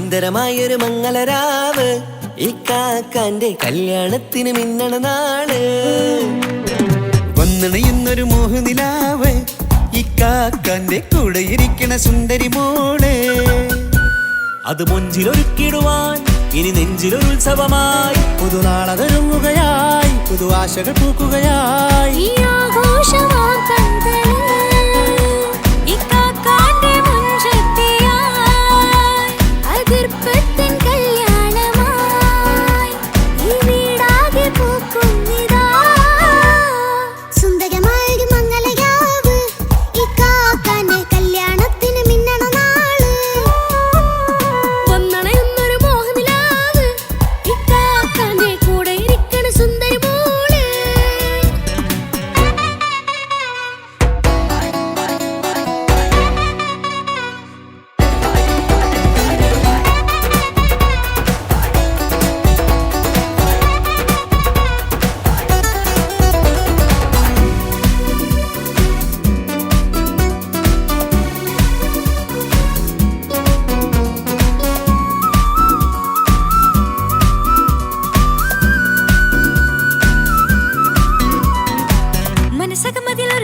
സുന്ദരമായൊരു മംഗളരാവ് ഇക്കാക്കാന്റെ കല്യാണത്തിന് മിന്നണ നാള്. വന്നണയുന്നൊരു മോഹനിലാവ് ഇക്കാക്കാന്റെ കൂടെ ഇരിക്കണ സുന്ദരി മോള്. അത് മൊഞ്ചിലൊരുക്കിടുവാൻ ഇനി നെഞ്ചിലൊരു ഉത്സവമായി പുതുനാളതൊരുങ്ങുകയായി പുതു ആശകൾ പൂക്കുകയായി.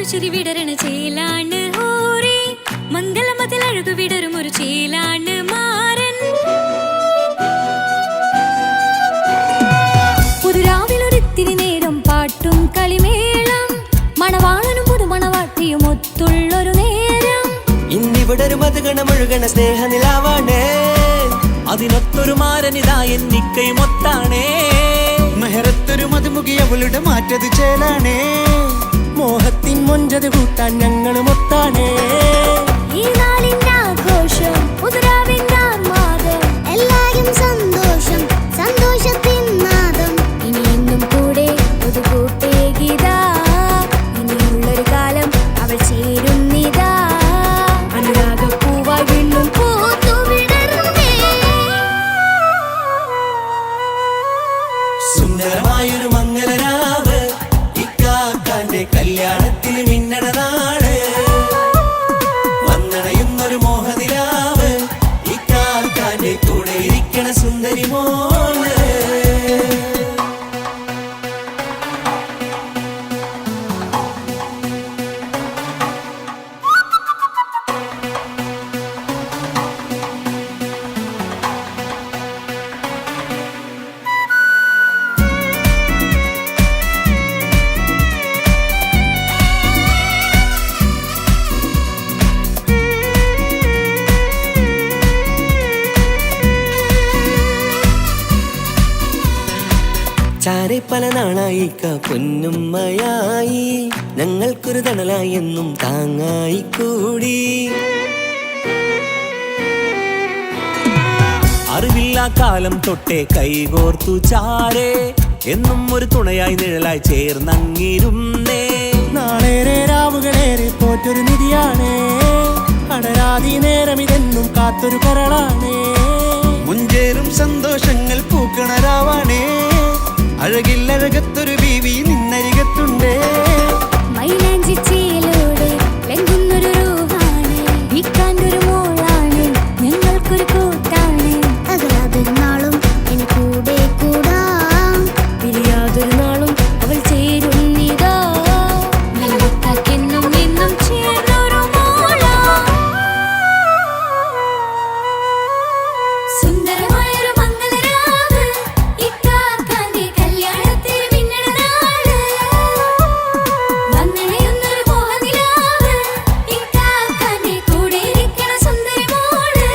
ചിരി വിടരണ ചേലാണ് ഹോറി മംഗളമതിൽ അഴകു വിടരും ഒരു ചേലാണ് മാരൻ. പുതുരാവിലൊരിത്തിരി നേരം പാട്ടും കളിമേളം മണവാളനും പുതുമണവാട്ടിയും ഒത്തുള്ളൊരു നേരം. ഇന്നിവിടൊരു മധുഗണമൊഴുകണ സ്നേഹനിലാവാണ് അതിനൊത്തൊരു മാരനിതാ എന്നിക്കൈമൊത്താണേ. മെഹറത്തൊരു മധുമുഖി അവളുടെ മാറ്റത് ചേലാണേ. മോഹത്തിൻ മൊഞ്ചത് കൂട്ടാൻ ഞങ്ങളും ഒത്താണേ. ഈ നാളിന്റെ ആഘോഷം പുതുരാവിന്റെ ആർമാദം എല്ലാരും സന്തോഷം സന്തോഷത്തിൻ നാദം. ഇനി എന്നും കൂടെ പുതുകൂട്ടേ ഗീതാ ഇനിയുള്ളൊരു കാലം അവൾ ചേരുന്നിതാ. അനുരാഗപ്പൂവായി വീണ്ടും പൂത്തുവിടരുന്നേ. സുന്ദരമായൊരു മംഗളരാവ് ഇക്കാക്കാന്റെ കല്യാണത്തിന് മിന്നണ നാള്. വന്നണയുന്നൊരു മോഹനിലാവ് ഇക്കാക്കാന്റെ കൂടെ ഇരിക്കണ സുന്ദരി മോള്. ചാരെ പല നാളായിക്ക പൊന്നുമ്മയായി ഞങ്ങൾക്കൊരു തണലായി എന്നും താങ്ങായി കൂടി. അറിവില്ലാ കാലം തൊട്ടേ കൈകോർത്തു ചാരേ എന്നും ഒരു തുണയായി നിഴലായി ചേർന്നങ്ങിരുന്നേ. നാളേറെ രാവുകളേറെ പോറ്റൊരു നിധിയാണേ. അടരാതി നേരം ഇതെന്നും കാത്തൊരു കരളാണേ. മുഞ്ചേറും സന്തോഷങ്ങൾ പൂക്കണരാവാണേ. അഴകില്ലഴകത്തൊരു ബീവി നിന്നരികത്തുണ്ടേ. മൈലാഞ്ചി ചേലോടെ ലംഘുന്നൊരു റൂഹാണ് വിക്കാണ്ടൊരു മോളാണ് ഞങ്ങൾക്കൊരു കൂട്ടാണ്. അകലാതൊരു നാളും എൻ കൂടെ കൂടാം പിരിയാതൊരു നാളും അവൾ ചേരുന്നിതാ. എന്നും എന്നും ചേർന്നൊരു മോളാ. സുന്ദരമായൊരു മംഗളരാവ് ഇക്കാക്കാന്റെ കല്യാണത്തിന് മിന്നണ നാള്. വന്നണയുന്നൊരു മോഹനിലാവ് ഇക്കാക്കാന്റെ കൂടെ ഇരിക്കണ സുന്ദരി മോള്.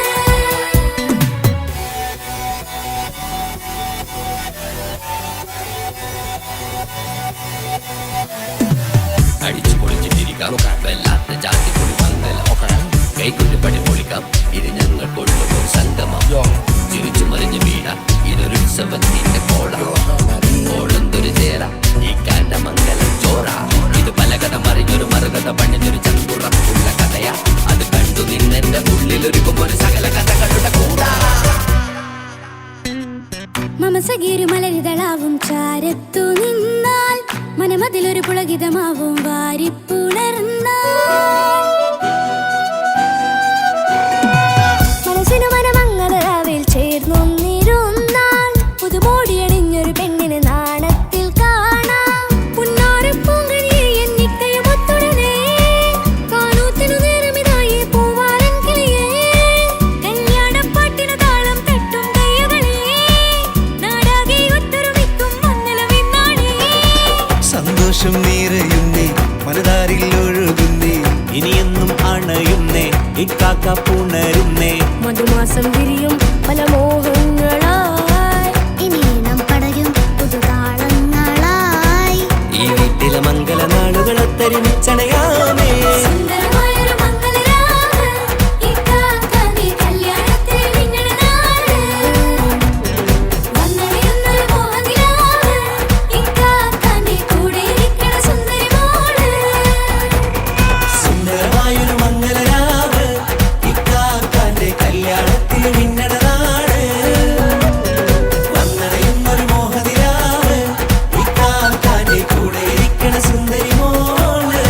അടിച്ചു പൊളിച്ചിട്ടിരിക്കാം വല്ലാത്ത ജാതി പൊളി മംഗലം. കൈകൊണ്ട് പടി പൊളിക്കാം ഇത് ഞങ്ങൾ കൊണ്ടുപോകും സംഗമം. തിരിച്ചു മറിഞ്ഞ് വീഴാം ഇതൊരു ഉത്സവത്തിന്റെ കോളം. കോളന്തൊരു ചേര ഈ കാണ്ട മംഗലം ചോറ. ഇത് പലകഥ മറിഞ്ഞൊരു മറുകഥ പണിഞ്ഞൊരു ചങ്കുറപ്പുള്ള കഥയാ. അത് കണ്ടു നിന്നെന്റെ ഉള്ളിലൊരുക്കും ഒരു സകല കഥകളുടെ കൂടാ. മമസഗിരു മലരിതളാവും ചാരത്തു നിന്നാൽ മനമതിലൊരു പുളകിതമാവും വാരിപ്പുണർന്നാൽ. മനസ്സിനു മനമങ്ങതരാവിൽ നിറയുന്നേ മനതാരിൽ ഒഴുകുന്നേ ഇനിയെന്നും അണയുന്നേ ഇക്കാക്ക പുണരുന്നേ മധുമാസം വിരിയും പല മോഹങ്ങളായി ഇനി നാം പടരും പുതുതാളങ്ങളായി ഈ വീട്ടിലെ മംഗല നാളുകൾ ഒത്തൊരുമിച്ചണയാമേ സുന്ദരമായൊരു മംഗളരാവ് ഇക്കാക്കാന്റെ കല്യാണത്തിൽ മിന്നണ നാട് വന്നണിയുന്നൊരു മോഹനിലാവ് ഇക്കാക്കാന്റെ കൂടെ ഇരിക്കണ സുന്ദരി മോള് സുന്ദരമായൊരു മംഗലരാവ് ഇക്കാക്കാന്റെ കല്യാണത്തിൽ മിന്നണ നാട് വന്നണയുന്നൊരു മോഹനിലാവ് ഇക്കാക്കാന്റെ കൂടെ ഇരിക്കണ സുന്ദരി മോള്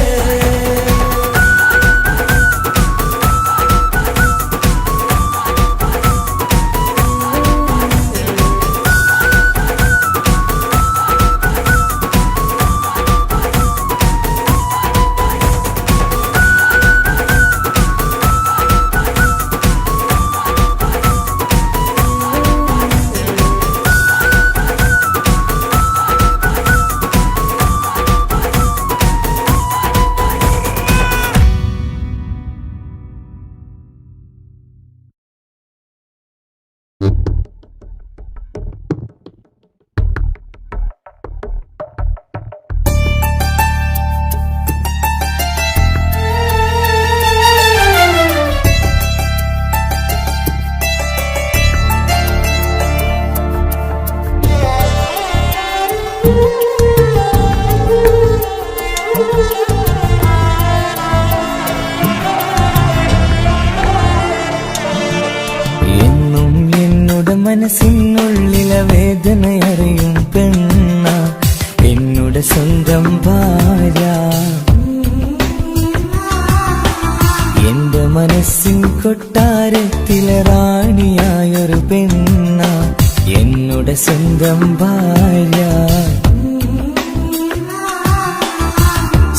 എന്നും എന്നോട് മനസ്സിനുള്ളിലെ വേദനയറിയും പെണ്ണ എന്നോട് സ്വന്തം ഭാര്യ എന്റെ മനസ്സിൻ കൊട്ടാരത്തിലെ റാണിയായൊരു പെണ്ണ എന്നോട് സ്വന്തം ഭാര്യ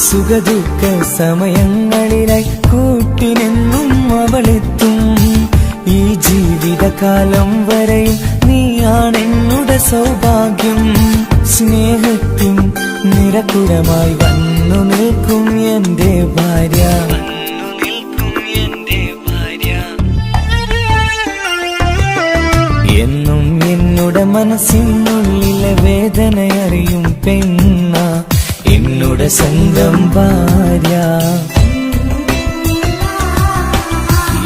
സുഖദുഃഖ സമയങ്ങളിലായി കൂട്ടിനെന്നും അവളെത്തും ഈ ജീവിതകാലം വരെയും നീയാണെന്നുടെ സൗഭാഗ്യം സ്നേഹത്തിൻ നിറകുടമായി വന്നു നിൽക്കും എന്റെ ഭാര്യ എന്നും എന്നോട് മനസ്സിനുള്ളിലെ വേദനയറിയും പെണ്ണ എന്നോട് സ്വന്തം ഭാര്യ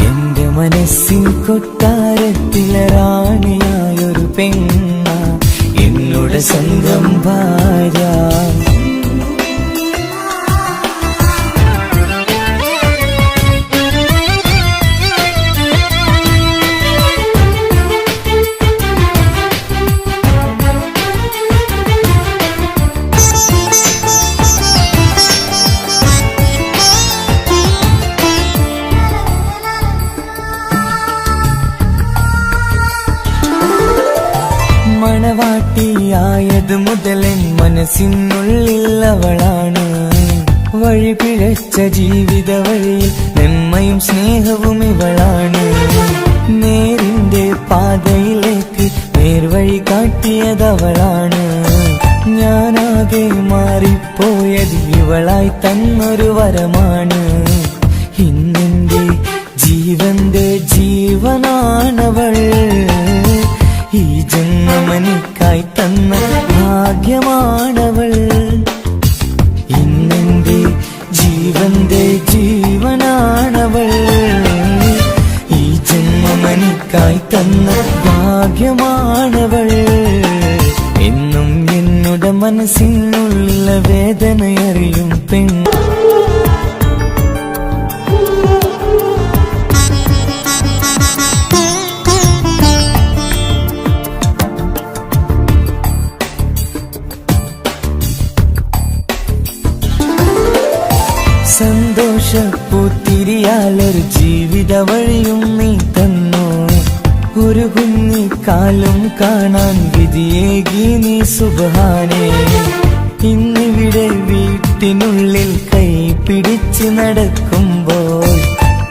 എന്റെ മനസ്സിൻ കൊട്ടാരത്തിലെ റാണിയായൊരു പെണ്ണ എന്നോട് സ്വന്തം ഭാര്യ മണവാട്ടിയായത് മുതലൻ മനസ്സിനുള്ളിൽ അവളാണ് വഴി പിഴച്ച ജീവിത വഴിയിൽ നന്മയും സ്നേഹവും ഇവളാണ് നേരിന്റെ പാതയിലേക്ക് നേർവഴി കാട്ടിയതവളാണ് ഞാനാകെ മാറിപ്പോയത് ഇവളായി തന്നൊരു വരമാണ് ഇന്നെന്റെ ജീവന്റെ ജീവനാണവൾ ഈ ജന്മമനിക്കായി തന്ന ഭാഗ്യമാണവൾ ഇന്നെന്റെ ജീവന്റെ ജീവനാണവൾ ഈ ജന്മമനിക്കായി തന്ന ഭാഗ്യമാണവൾ എന്നും എന്നോട് മനസ്സിനുള്ള വേദനയറിയും പെണ്ണ് സന്തോഷപ്പൂത്തിരിയാലൊരു ജീവിത വഴിയും നീ തന്നു ഒരു കുഞ്ഞിക്കാലും കാണാൻ വിധിയേകി നീ സുബ്ഹാനേ ഇന്നിവിടെ വീട്ടിനുള്ളിൽ കൈ പിടിച്ച് നടക്കുമ്പോൾ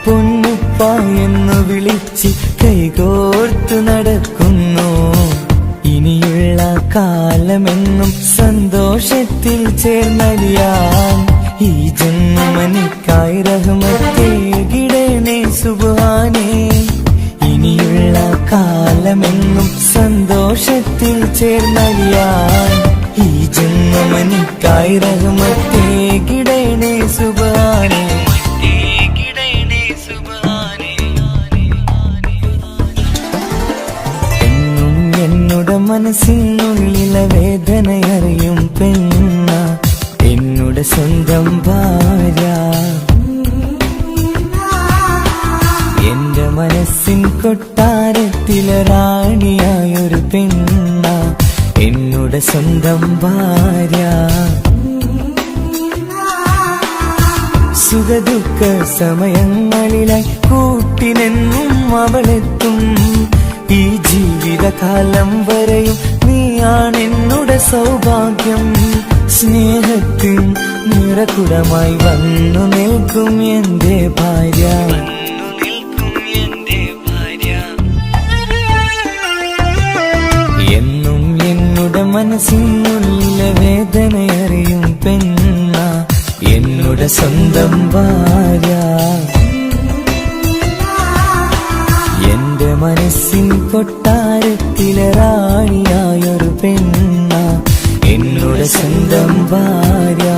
പൊന്നുപ്പ എന്ന് വിളിച്ച് കൈകോർത്ത് നടക്കുന്നു ഇനിയുള്ള കാലമെന്നും സന്തോഷത്തിൽ ചേർന്നലിയാ എന്നുടെ സ്വന്തം ഭാര്യ. എന്റെ മനസ്സിൻ കൊട്ടാരത്തിലെ റാണിയായൊരു പെണ്ണ എന്നുടെ സ്വന്തം ഭാര്യ. സുഖദുഃഖ സമയങ്ങളിലായി കൂട്ടിനെന്നും അവളെത്തും. ഈ ജീവിതകാലം വരെയും നീയാണെന്നുടെ സൗഭാഗ്യം. സ്നേഹത്തിൻ നിറകുടമായി വന്നു നിൽക്കും എന്റെ ഭാര്യ. എന്നും എന്നുടെ മനസ്സിനുള്ളിലെ വേദനയറിയും പെണ്ണ എന്നുടെ സ്വന്തം ഭാര്യ. എന്റെ മനസ്സിൻ കൊട്ടാരത്തിലെ റാണിയായൊരു പെണ്ണ എന്നുടെ സ്വന്തം ഭാര്യ.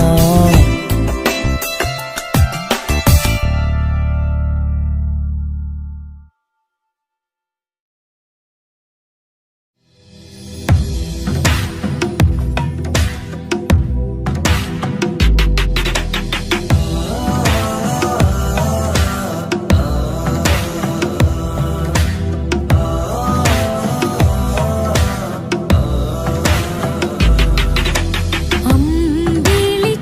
അമ്പിളി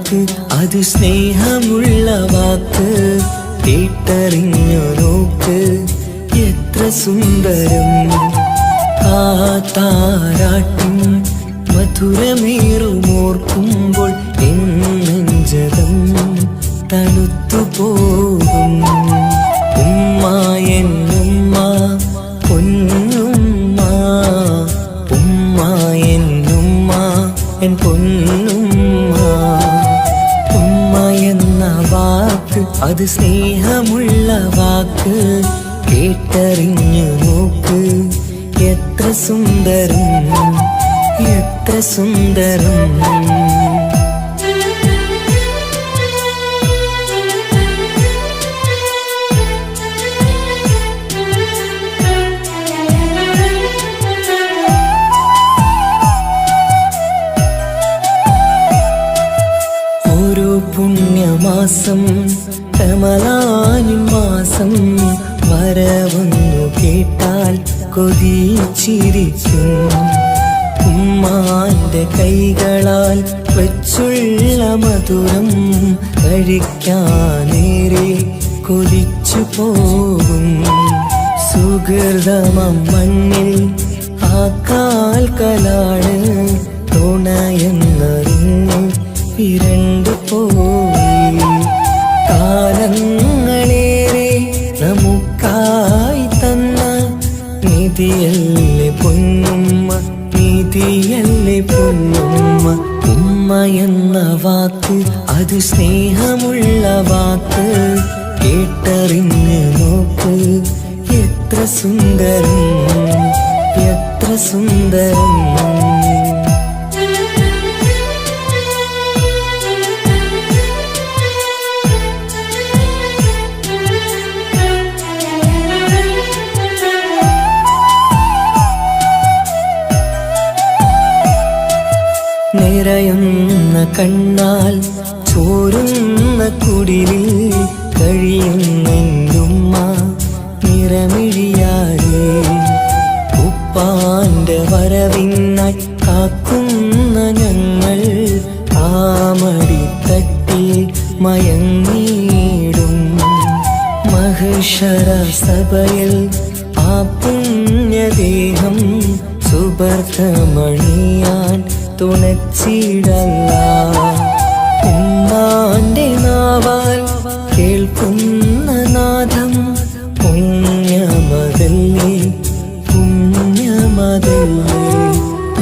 വാക്ക് അത് സ്നേഹമുള്ള വാക്ക് കേട്ടറിഞ്ഞു നോക്ക് എത്ര സുന്ദരം ആ താരാട്ടിൻ മധുരമേറുമോർക്കുമ്പോൾ എൻ നെഞ്ചകം തണുത്തു പോകും ഉമ്മ എന്നുമ്മ പൊന്നുമ്മ ഉമ്മ എന്നുമ്മ എൻ പൊന്നുമ്മ ഉമ്മ എന്ന വാക്ക് അത് സ്നേഹമുള്ള വാക്ക് കേട്ടറിഞ്ഞു നോക്ക് എത്ര സുന്ദരം എത്ര സുന്ദരം ഓരോ പുണ്യമാസം റമളാനിൻ മാസം വരവെന്നു കേട്ടാൽ കൊതിച്ചിരിക്കും ഉമ്മാന്റെ കൈകളാൽ വെച്ചുള്ള മധുരം കഴിക്കാനേറെ കൊതിച്ചു പോകും സുഹൃതമം മണ്ണിൽ ആ കാൽക്കലാണ് തുണയെന്നറിഞ്ഞ് പിരണ്ടു പോയി കാലങ്ങളേറെ നമുക്കായി തന്ന നിധിയല്ലേ പൊന്നുമ്മ നിധിയല്ലേ പൊന്നുമ്മ ഉമ്മ എന്ന വാക്ക് അത് സ്നേഹമുള്ള വാക്ക് കേട്ടറിഞ്ഞ് നോക്ക് എത്ര സുന്ദരം എത്ര സുന്ദരം നിറയുന്ന കണ്ണാൽ ചോരുന്ന കുടിലിൽ കഴിയുന്നുമ്മ നിറമിഴിയാതെ ഉപ്പാന്റെ വരവിനായി കാക്കുന്ന ഞങ്ങൾ ആമടിത്തട്ടിൽ മയങ്ങിയിടും മഹ്ശറ സഭയിൽ ആ പുണ്യദേഹം സുബർത്തമണിയാൻ തുണച്ചിടല്ല ഉമ്മാന്റെ നാവാൽ കേൾക്കുന്ന നാദം പുണ്യമതല്ലേ പുണ്യമതല്ലേ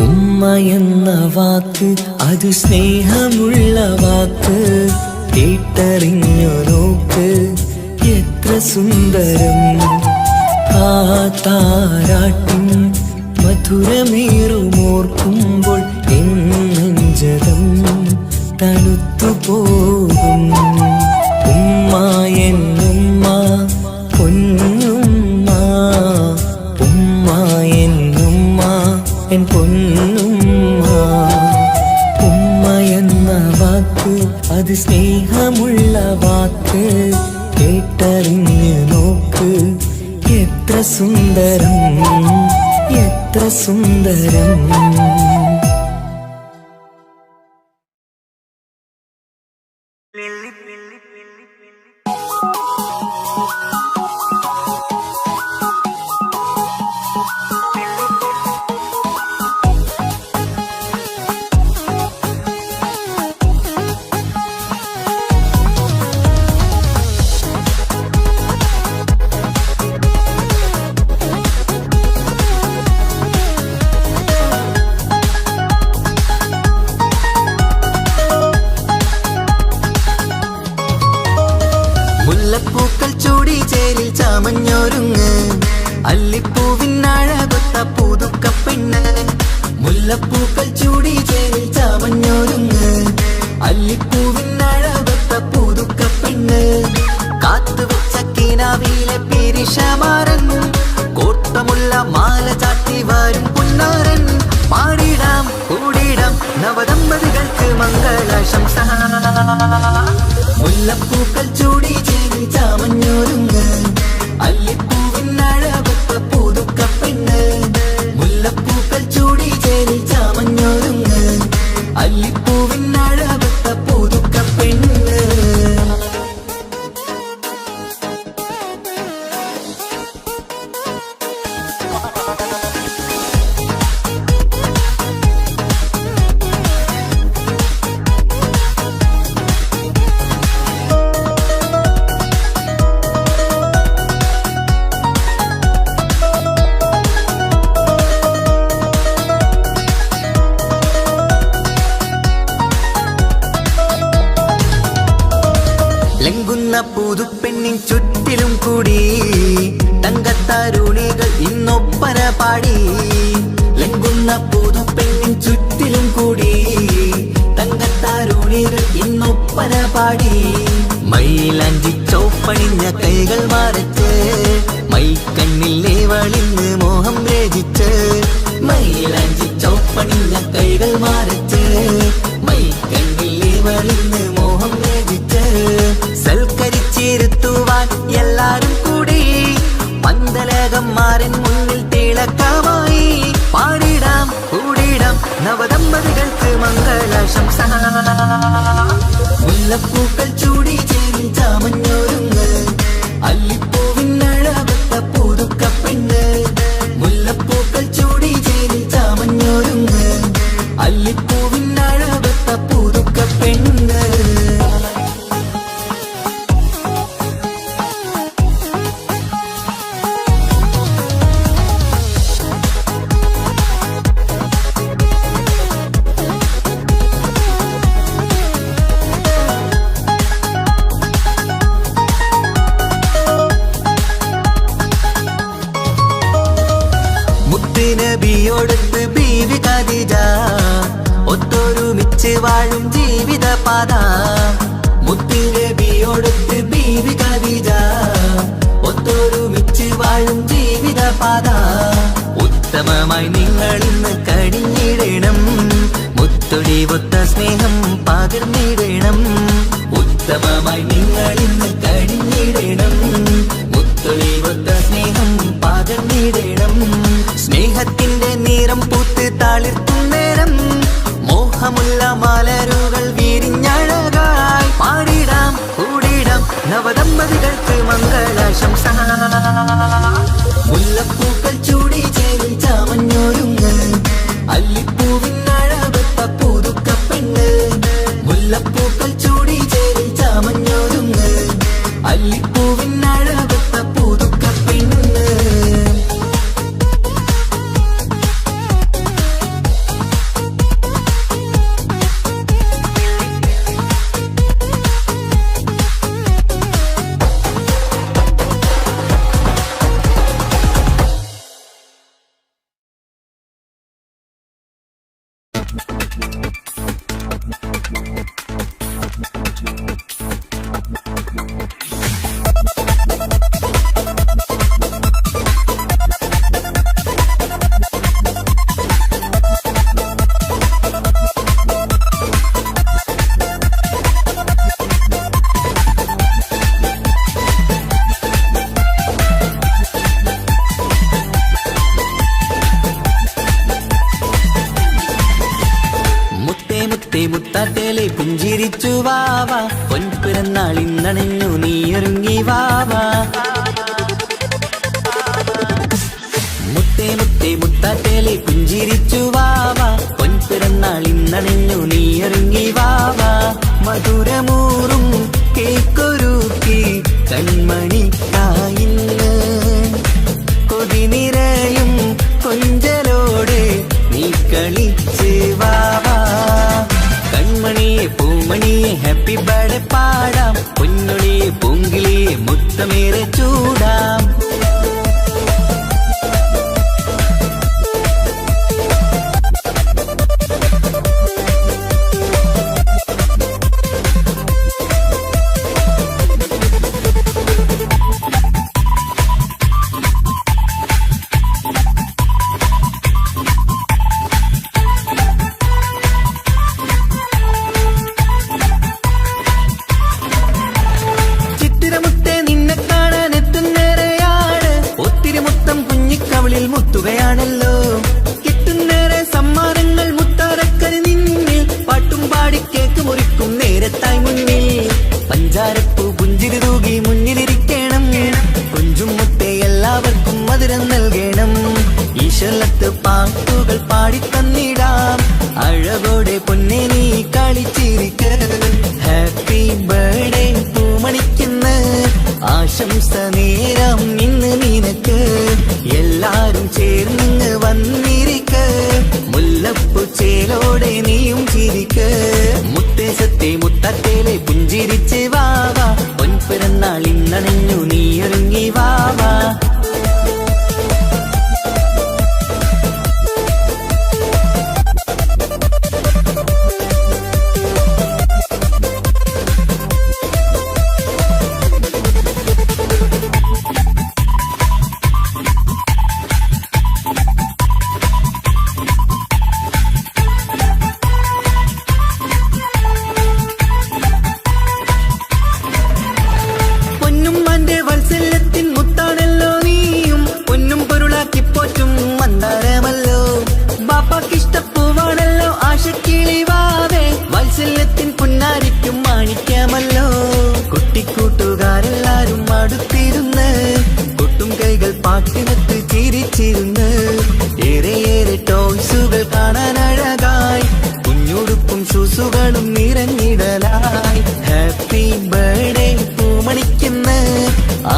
ഉമ്മ എന്ന വാക്ക് അത് സ്നേഹമുള്ള വാക്ക് കേട്ടറിഞ്ഞു നോക്ക് എത്ര സുന്ദരം ആ താരാട്ടിൻ മധുരമേറുമോർക്കുമ്പോൾ എൻ നെഞ്ചകം തണുത്തു പോകും ഉമ്മ എന്നുമ്മ പൊന്നുമ്മ ഉമ്മ എന്നുമ്മ എൻ പൊന്നുമ്മ ഉമ്മ എന്ന വാക്ക് അത് സ്നേഹമുള്ള വാക്ക് കേട്ടറിഞ്ഞ് നോക്ക് എത്ര സുന്ദരം എത്ര സുന്ദരം മുല്ലപ്പൂക്കൾ ചൂടി ചേലിൽ ചാമഞ്ഞൊരുങ്ങ് അല്ലിപ്പൂവിനഴകൊത്ത പുതുക്കപ്പെണ്ണ് മുല്ലപ്പൂക്കൾ ചൂടി ചേലിൽ ചാമഞ്ഞൊരുങ്ങ് അല്ലിപ്പൂവിനഴകൊത്ത പുതുക്കപ്പെണ്ണ് കാത്തുവെച്ച കിനാവിലെ പെരിശമാരൻ കോട്ടമുള്ള മാല ചാട്ടി വരും പുന്നാരൻ പാടിടാം കൂടിടാം നവദമ്പതികൾക്ക് മംഗളാശംസ മുല്ലപ്പൂക്കൾ ചൂടി ചേരി ചാമഞ്ഞൊരുങ്ങ് അല്ലിപ്പൂവിനഴകൊത്ത പുതുക്കപ്പെണ്ണ് മുല്ലപ്പൂക്കൾ ചൂടി ചേരി ചാമഞ്ഞൊരുങ്ങ് അല്ലിപ്പൂവിനഴകൊത്ത പുതുക്ക പൂതുക്കപ്പെണ്ണിൻ ചുറ്റിലും കൂടി തങ്കത്താരുണികൾ ഇന്നൊപ്പന പാടി ലംഘുന്ന പൂതുപ്പെണ്ണിൻ ചുറ്റിലും കൂടി തങ്കത്താരുണികൾ ഇന്നൊപ്പന പാടി മൈലാഞ്ചി ചോപ്പണിഞ്ഞ കൈകൾ മറച്ച് മൈക്കണ്ണിലെ വളിന്ന് മോഹം രചിച്ച് മൈലാഞ്ചി ചോപ്പണിഞ്ഞ കൈകൾ മറച്ച് മൈക്കണ്ണിലെ വളിന്ന് മോഹം രചിച്ച് സൽക്കരിച്ചിരുത്തുവാൻ എല്ലാരും കൂടി പന്തലകന്മാരൻ മുന്നിൽ തിളക്കമായി പാടിടാം കൂടിടാം നവദമ്പതികൾക്ക് മംഗളാശംസ മുല്ലപ്പൂക്കൾ ചൂടി ചേരി ചാമഞ്ഞൊരുങ്ങ് അല്ലിപ്പൂവിനഴവത്ത പൂതുക്കപ്പെണ്ണ് മുല്ലപ്പൂക്കൾ ചൂടി ചേരി ചാമഞ്ഞൊരുങ്ങ് അല്ലിപ്പൂവിനഴവത്ത പൂതുക്കപ്പെണ്ണ് നബിയോടൊത്ത് ബീവി ഖദീജ ഒത്തൊരുമിച്ച് വാഴും ജീവിത പാത മുത്തുനബിയോടൊത്ത് ബീവി ഖദീജ ഒത്തൊരുമിച്ച് വാഴും ജീവിത പാത ഉത്തമമായി നിങ്ങൾ ഇന്ന് കടിഞ്ഞിടണം മുത്തൊടിവൊത്ത സ്നേഹം പകർന്നിടണം ഉത്തമമായി നിങ്ങൾ ഇന്ന് കടിഞ്ഞിടണം മുത്തൊടിവൊത്ത സ്നേഹം പകർന്നിടണം സ്നേഹത്തിന്റെ നിറം പൂത്ത് താളിർക്കും നേരം മോഹമുള്ള മലരുകൾ വിരിഞ്ഞഴകായി പാടിടാം കൂടിടാം നവദമ്പതികൾക്ക് മംഗളാശംസ മുല്ലപ്പൂക്കൾ ചൂടി ചേരി ചാമഞ്ഞൊരുങ്ങ് അല്ലിപ്പൂവിനഴവത്ത പൂതുക്കപ്പെണ്ണ് മുല്ലപ്പൂക്കൾ ചൂടി ചേരി ചാമഞ്ഞൊരുങ്ങ് അല്ലിപ്പൂവിനഴവത്ത പൂതുക്കപ്പെണ്ണ് മുത്താട്ടേലെ പുഞ്ചിരിച്ചു വാവ പൊൻപിറന്നാളിന്നണഞ്ഞു നീയൊരുങ്ങി വാവ മുത്തേ മുത്തേ മുത്താട്ടേലെ പുഞ്ചിരിച്ചു വാവ പൊൻപിറന്നാളിന്നണഞ്ഞു നീയൊരുങ്ങി വാവ മധുരമൂറും കേക്കൊരുക്കി കൺമണിക്കായിന്ന് കൊതി നിറയും കൊഞ്ചലോടെ നീ കളിച്ച് വാവ കൺമണിയെ പൂമണിയെ ഹാപ്പി ബർത്ത്ഡേ പാടാം പൊന്നൊളിയെ പൂങ്കിളിയെ മുത്തമേറെ ചൂടാം മുത്തുകയാണല്ലോ കിട്ടുന്നേറെ സമ്മാനങ്ങൾ മുത്താരക്കന് നിന്നിൽ പാട്ടും പാടി കേക്ക് മുറിക്കും നേരത്തായി മുന്നിൽ പഞ്ചാരപ്പൂ പുഞ്ചിരി തൂകി മുന്നിലിരിക്കണം കൊഞ്ചും മുത്തേ എല്ലാവർക്കും മധുരം നൽകണം ഈശ്വരത്ത് പാട്ടുകൾ പാടിത്തന്നിടാം അഴകോടെ പൊന്നെ നീ കളിച്ചിരിക്ക ഹാപ്പി ബർത്ത്ഡേ പൂമണിക്കുന്ന ആശംസ നേരം ഇന്ന് നിനക്ക് എല്ലാരും ചേർന്നിങ്ങ് വന്നിരിക്ക മുല്ലപ്പൂ ചേലോടെ നീയും ചിരിക്ക മുത്തേ സത്തേ മുത്തത്തേലെ പുഞ്ചിരിച്ച് വാവ പൊൻപിറന്ന പൊൻപിറന്നാൾ ഇന്നണഞ്ഞു നീയൊരുങ്ങി വാവാ. കൂട്ടുകാരെല്ലാരും അടുത്തിരുന്ന് കൊട്ടും കൈകൾ പാട്ടിനത്ത് ചിരിച്ചിരുന്ന് ഏറെ ടോയ്സുകൾ കാണാൻ അഴകായി കുഞ്ഞുടുപ്പും ഷൂസുകളും നിറഞ്ഞിടലായി. ഹാപ്പി ബർത്ത്ഡേ പൂമണിക്കുന്ന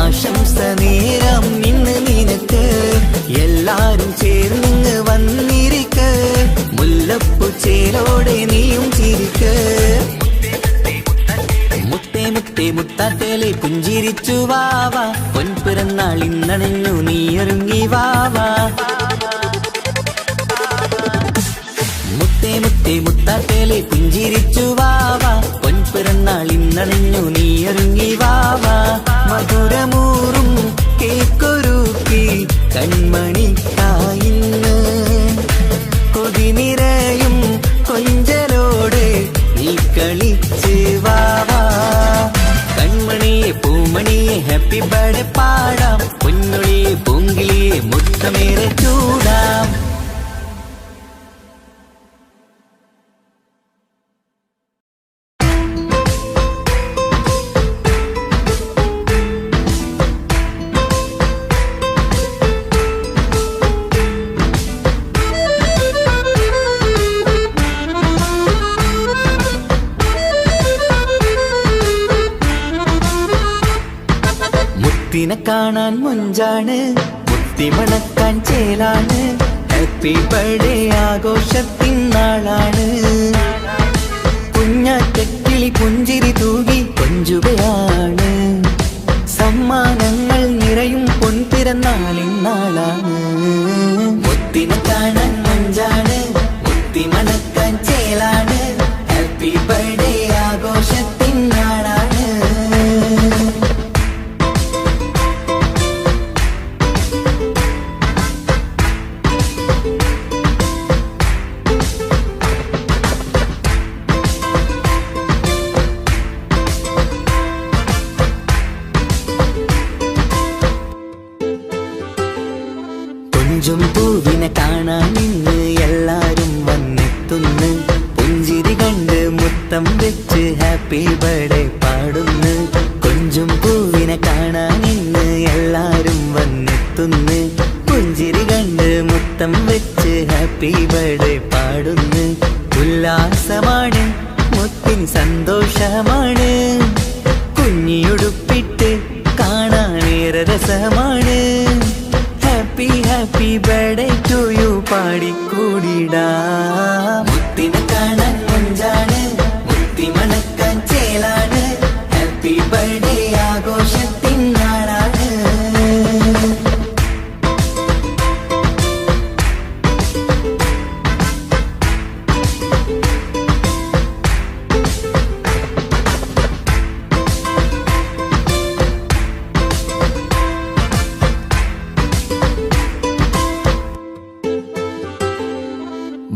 ആശംസ നേരം ഇന്ന് നിനക്ക് എല്ലാരും ചേർന്നിങ്ങ് വന്നിരിക്ക് മുല്ലപ്പൂ ചേലോടെ നീയും ചിരിക്ക്. മുത്താറ്റേലെ പുഞ്ചിരിച്ചു വാവാ പൊൻപിറന്നാൾ ഇന്നണഞ്ഞു നീയൊരുങ്ങി വാവാ. മുത്താറ്റേലെ പുഞ്ചിരിച്ചു വാവാ പൊൻപിറന്നാൾ ഇന്നണഞ്ഞു നീയൊരുങ്ങി വാവാ. മധുരമൂറും കേക്കൊരുക്കി കൺമണിക്കായിന്ന് കൊതി നിറയും കൊഞ്ചലോടെ നീ കളിച്ച് വാവാ. കൺമണിയെ പൂമണിയെ ഹാപ്പി ബർത്ത്ഡേ പാടാം പൊന്നൊളിയെ പൂങ്കിളിയെ മുത്തമേറെ ചൂടാം. മുത്തിനെ കാണാൻ മുഞ്ചാണ് മുത്തിമണക്കാൻ ചേലാണ് ഹാപ്പി ബർത്ത്ഡേ ആഘോഷത്തിൻ നാളാണ്. കുഞ്ഞാറ്റക്കിളി പുഞ്ചിരി തൂകി കൊഞ്ചുകയാണ് സമ്മാനങ്ങൾ നിറയും പൊൻപിറന്നാളിൻ നാളാണ്. മുത്തിനെ കാണാൻ മുഞ്ചാണ് മുത്തിമണക്കാൻ ചേലാണ് ഹാപ്പി ബർത്ത്ഡേ ആഘോഷത്തിൻ നാളാണ്. കൊഞ്ചും പൂവിനെ കാണാൻ ഇന്ന് എല്ലാരും വന്നെത്തുന്നു പുഞ്ചിരി കണ്ട് മുത്തം വെച്ച് ഹാപ്പി ബർത്ത്ഡേ പാടുന്നു. കൊഞ്ചും പൂവിനെ കാണാൻ ഇന്ന് എല്ലാരും വന്നെത്തുന്നു പുഞ്ചിരി കണ്ട് മുത്തം വെച്ച് ഹാപ്പി ബർത്ത്ഡേ പാടുന്നു. ഉല്ലാസമാണ് മുത്തിൻ സന്തോഷമാണ് കുഞ്ഞിയുടുപ്പിട്ട് കാണാനേറെ രസമാണ്. Happy happy birthday to you പാടിക്കൂടിടാ. മുത്തിനെ കാണാൻ മുഞ്ചാണ് മുത്തിമണക്കാൻ ചേലാണ് ഹാപ്പി ബർത്ത്ഡേ ആഘോഷത്തിൻ നാളാണ്.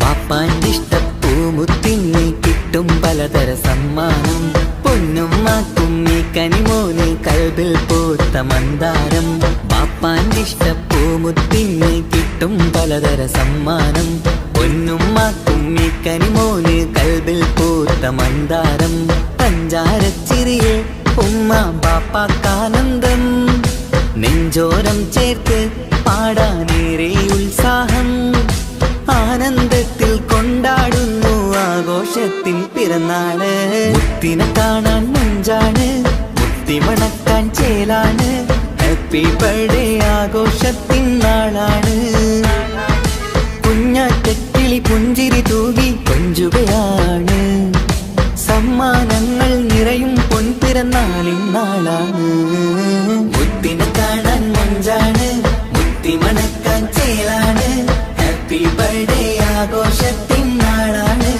ബാപ്പാൻ്റിഷ്ടപ്പൂമുത്തിന് കിട്ടും പലതര സമ്മാനം പൊന്നും മാക്കും ഈ കനിമോന് കൽബിൽ പൂത്ത മന്ദാരം. ബാപ്പാൻ്റിഷ്ടപ്പൂമുത്തിന് കിട്ടും പലതര സമ്മാനം പൊന്നും മാക്കും ഈ കനിമോന് കൽബിൽ പൂത്ത മന്ദാരം. പഞ്ചാരച്ചിരിയെ ഉമ്മ ബാപ്പാക്കാനന്ദം നെഞ്ചോരം ചേർത്ത് പാടാനേറെ ഉത്സാഹം. ആനന്ദത്തിൽ കൊണ്ടാടുന്നു ആഘോഷത്തിൻ പിറന്നാള്. മുത്തിനെ കാണാൻ മുഞ്ചാണ് മുത്തിമണക്കാൻ ചേലാണ് ഹാപ്പി ബർത്ത്ഡേ ആഘോഷത്തിൻ നാളാണ്. കുഞ്ഞാറ്റക്കിളി പുഞ്ചിരി തൂകി കൊഞ്ചുകയാണ് സമ്മാനങ്ങൾ നിറയും പൊൻപിറന്നാളിന്നാളാണ്. മുത്തിനെ കാണാൻ മൊഞ്ചാണ്, മുത്തി മണക്കാൻ ചേലാണ്. Happy birthday ആഘോഷത്തിൻ നാളാണ്.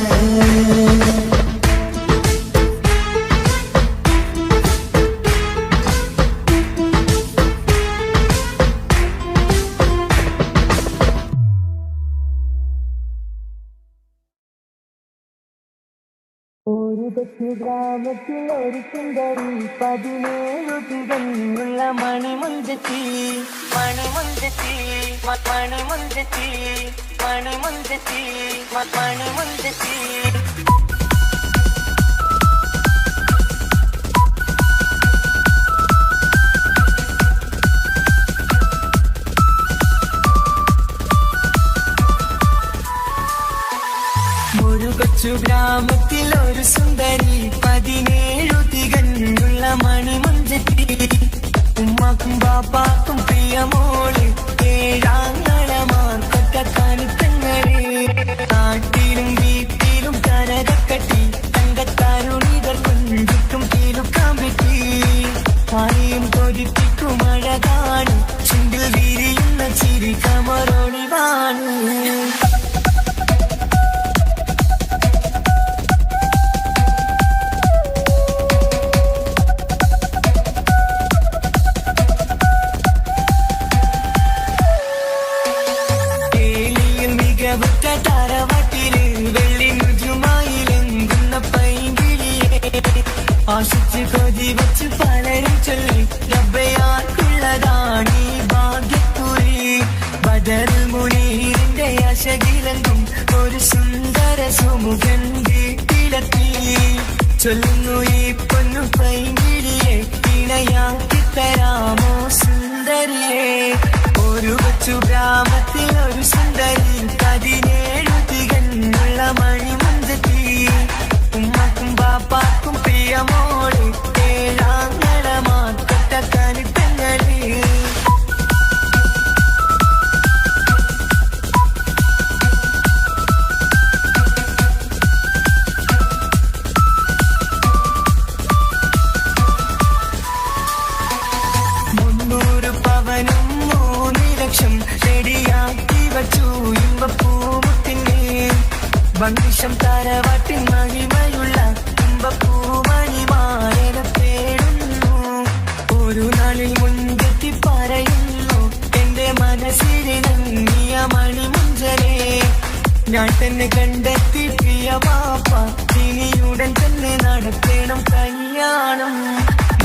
ഒരു തെക്കു ഗ്രാമത്തിൽ ഒരു സുന്ദരി 17 തികഞ്ഞുള്ള മണിമുഞ്ചത്തി മണിമുഞ്ചത്തി മണിമുഞ്ചത്തി മണിമുഞ്ചത്തി മണിമുഞ്ചത്തി. ഒരു കൊച്ചു ഗ്രാമത്തിൽ ഒരു സുന്ദരി 17 തികഞ്ഞുള്ള മണിമുഞ്ചത്തി. ഉമ്മാക്കും ബാപ്പാക്കും പ്രിയമോള്, ഏഴാങ്ങളമാർക്കൊറ്റ കാണിത്തങ്ങള്. നാട്ടിലും വീട്ടിലും കരകക്കട്ടി, തങ്കത്താരുണികൾ കൊഞ്ചിക്കും കീലുക്കാൻ പറ്റി. ആരെയും കൊതിപ്പിക്കും അഴകാണ്, ചുണ്ടിൽ വിരിയുന്ന ചിരി കമറൊളിവാണ്. തറവാട്ടില് വെള്ളിമുജുമായിലെങ്കുന്ന പൈങ്കിളിയെ ആശിച്ച് കൊതി വച്ച് പലരും ചൊല്ലി റബ്ബയാർക്കുള്ളതാണ് ഈ ഭാഗ്യക്കുറി. ബദറുൽ മുനീറിന്റെ അശകിലെങ്കും ഒരു സുന്ദര സുമുഖൻ വീട്ടിലെത്തി. ചൊല്ലുന്നു ഈ പൊന്നു പൈങ്കിളിയെ ഇണയാക്കി തരാമോ സുന്ദരിയെ. ഒരു കൊച്ചു ഗ്രാമത്തിൽ ഒരു സുന്ദരി 17 തികഞ്ഞുള്ള മണിമുഞ്ചത്തി. ഉമ്മക്കും ബാപ്പാക്കും പ്രിയമോള്, ഏഴാങ്ങളമാർക്കൊറ്റ കാണിത്തങ്ങള്. പവനും 3 ലക്ഷം റെഡിയാക്കി വച്ചു ഇമ്പപ്പൂമുത്തിന്. ഭംഗിഷം തറവാട്ടിൻ മഹിമയുള്ള ഇമ്പപ്പൂമണിമാരനെ തേടുന്നു. ഒരു നാളിൽ മുൻകെത്തി പറയുന്നു, എന്റെ മനസ്സിലിണങ്ങിയ മണിമുഞ്ചലേ. ഞാൻ തന്നെ കണ്ടെത്തി പ്രിയ ബാപ്പ, ഇനിയുടൻ തന്നെ നടത്തണം കല്യാണം.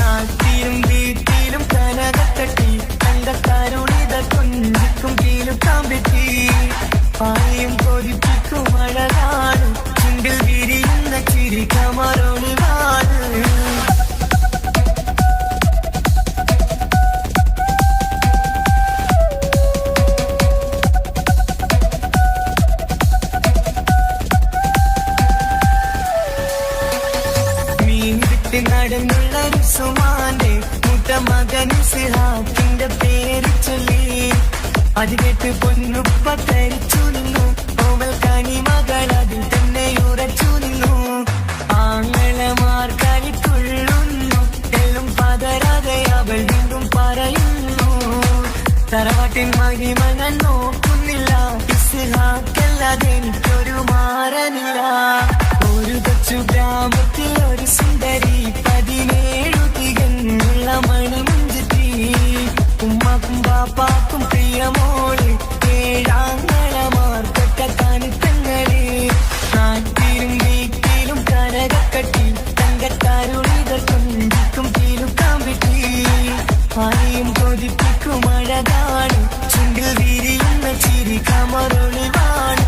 നാട്ടിലും വീട്ടിലും കനകത്തട്ടി, തങ്കത്താരുണിത കൊഞ്ചിക്കും കീലുക്കാൻ പറ്റി. ആരെയും കൊതിപ്പിക്കും അഴകാണ്, ചുണ്ടിൽ വിരിയുന്ന ചിരി കമറൊളിവാണ്. മീൻ വിട്ട് നടന്നുള്ള സുമാന്റെ മൂത്ത മകൻ സിഹാക്കിന്റെ പേര് ചൊല്ലി. അത് കേട്ട് പൊന്നുപ്പ തരിച്ചു നിന്നു, ഓവൽ കനി മകൾ അതിൽ തന്നെ ഉറച്ചു നിന്നു. ആങ്ങളമാർ കളിക്കൊള്ളുന്നു, എല്ലും പതരാതെ അവൾ വീണ്ടും പറയുന്നു. തറവാട്ടിൻ മഹിമ ഞാൻ നോക്കുന്നില്ല, ഇസ്ഹാക്കല്ലാതെ എനിക്കൊരു മാറനില്ല. ഒരു കൊച്ചു ഗ്രാമത്തിൽ ഒരു സുന്ദരി 17 തികഞ്ഞുള്ള മണിമുഞ്ചത്തി. ഉമ്മാക്കും ബാപ്പാക്കും പ്രിയമോള്, ഏഴാങ്ങളമാർക്കൊറ്റ കാണിത്തങ്ങള്. നാട്ടിലും വീട്ടിലും കരകക്കട്ടി, തങ്കത്താരുണികൾ കൊഞ്ചിക്കും കീലുക്കാൻ പറ്റി. ആരെയും കൊതിപ്പിക്കും അഴകാണ്, ചുണ്ടിൽ വിരിയുന്ന ചിരി കമറൊളിവാണ്.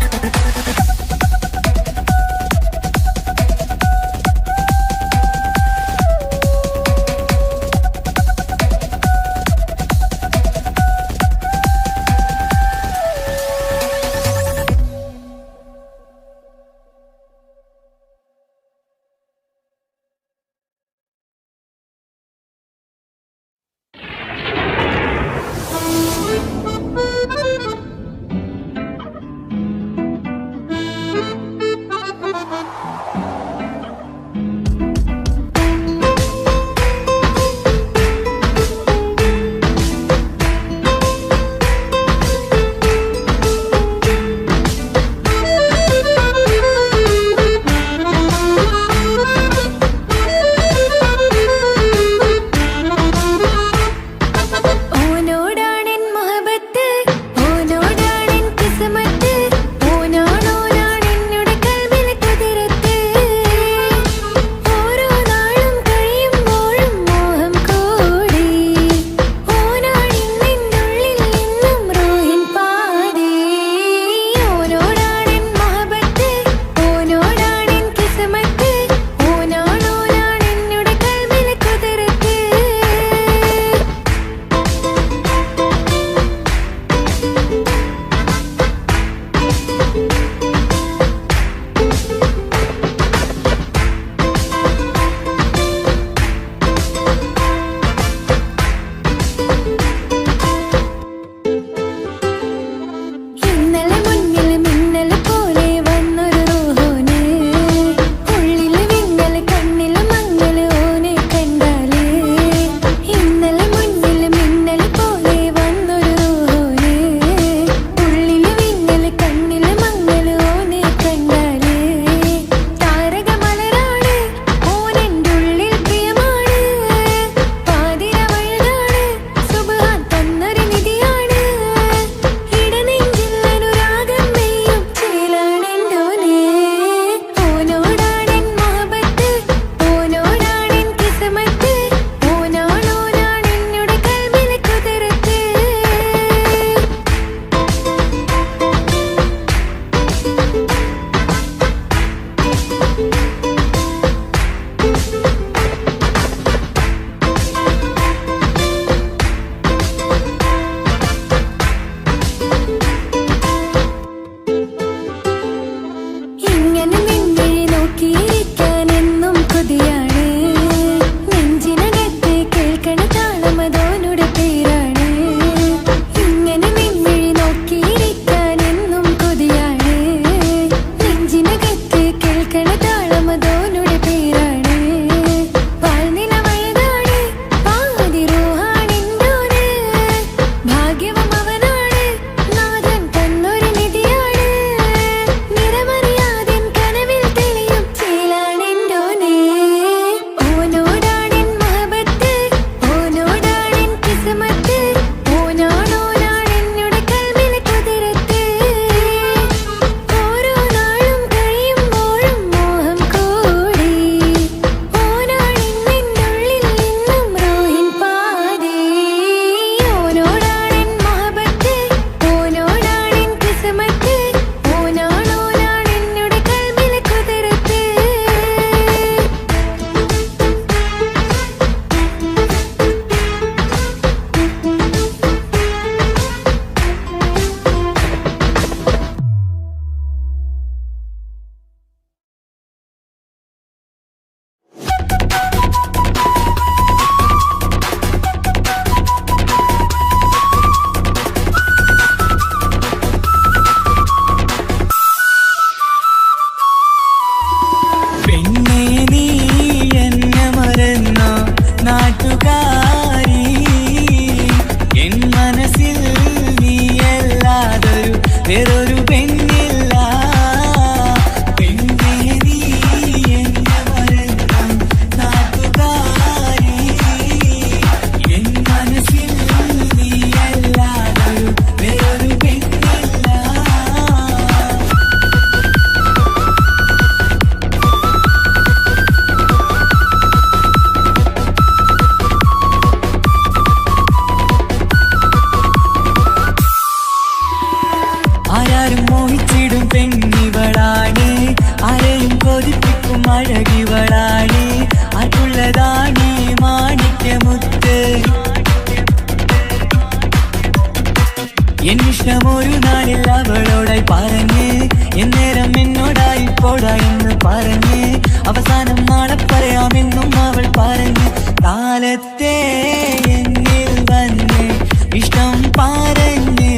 എന്നിഷ്ടമൊരു നാളിൽ അവളോടായി പറഞ്ഞ് എന്നേരം എന്നോടായി പോടാ എന്ന് പറഞ്ഞ് അവസാനം നാളെ പറയാമെന്നും അവൾ പറഞ്ഞ് കാലത്തെ എന്നിൽ വന്ന് ഇഷ്ടം പറഞ്ഞ്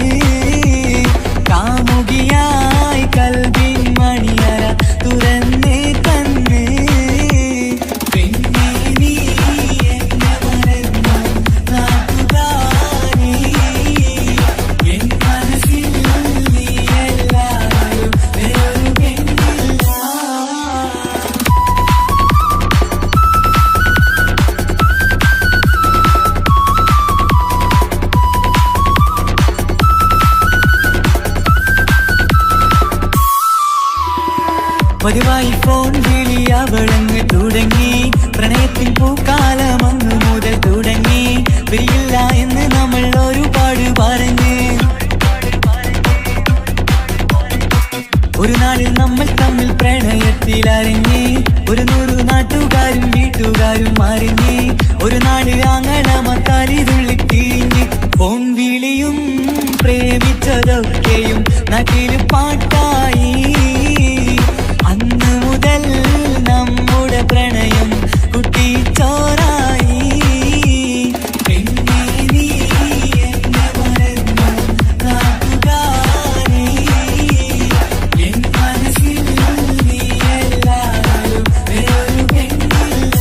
കാമുകിയായി കൽവിൻ മണിയറ തുറന്ന് തന്ന് പിന്നെ നീ എന്നെ മറന്നു നാട്ടുകാരി എൻ മനസ്സിൽ നീ എല്ലാവരും വേറൊരു പെണ്ണില്ല. പതിവായി ഫോൺ വിളി അവളങ്ങ് തുടങ്ങി പ്രണയത്തിൻ പൂക്കാലം അന്ന് മുതൽ തുടങ്ങി പിരിയില്ല എന്ന് നമ്മൾ ഒരുപാട് പറഞ്ഞ് ഒരു നാളിൽ നമ്മൾ തമ്മിൽ പ്രണയത്തിൽ അറിഞ്ഞ് 100 നാട്ടുകാരും വീട്ടുകാരും അറിഞ്ഞ് ഒരു നാട് ആങ്ങളമക്കാലി തുള്ളിത്തിരിഞ്ഞ് ഫോൺ വിളിയും പ്രേമിച്ചതൊക്കെയും നാട്ടിൽ പാട്ടായി അന്ന് മുതൽ നമ്മുടെ പ്രണയം കുട്ടിച്ചോറായി പിന്നെ നീ എന്നെ മറന്നു നാട്ടുകാരി എൻ മനസ്സിൽ നീ എല്ലാവരും വേറൊരു പെണ്ണില്ല.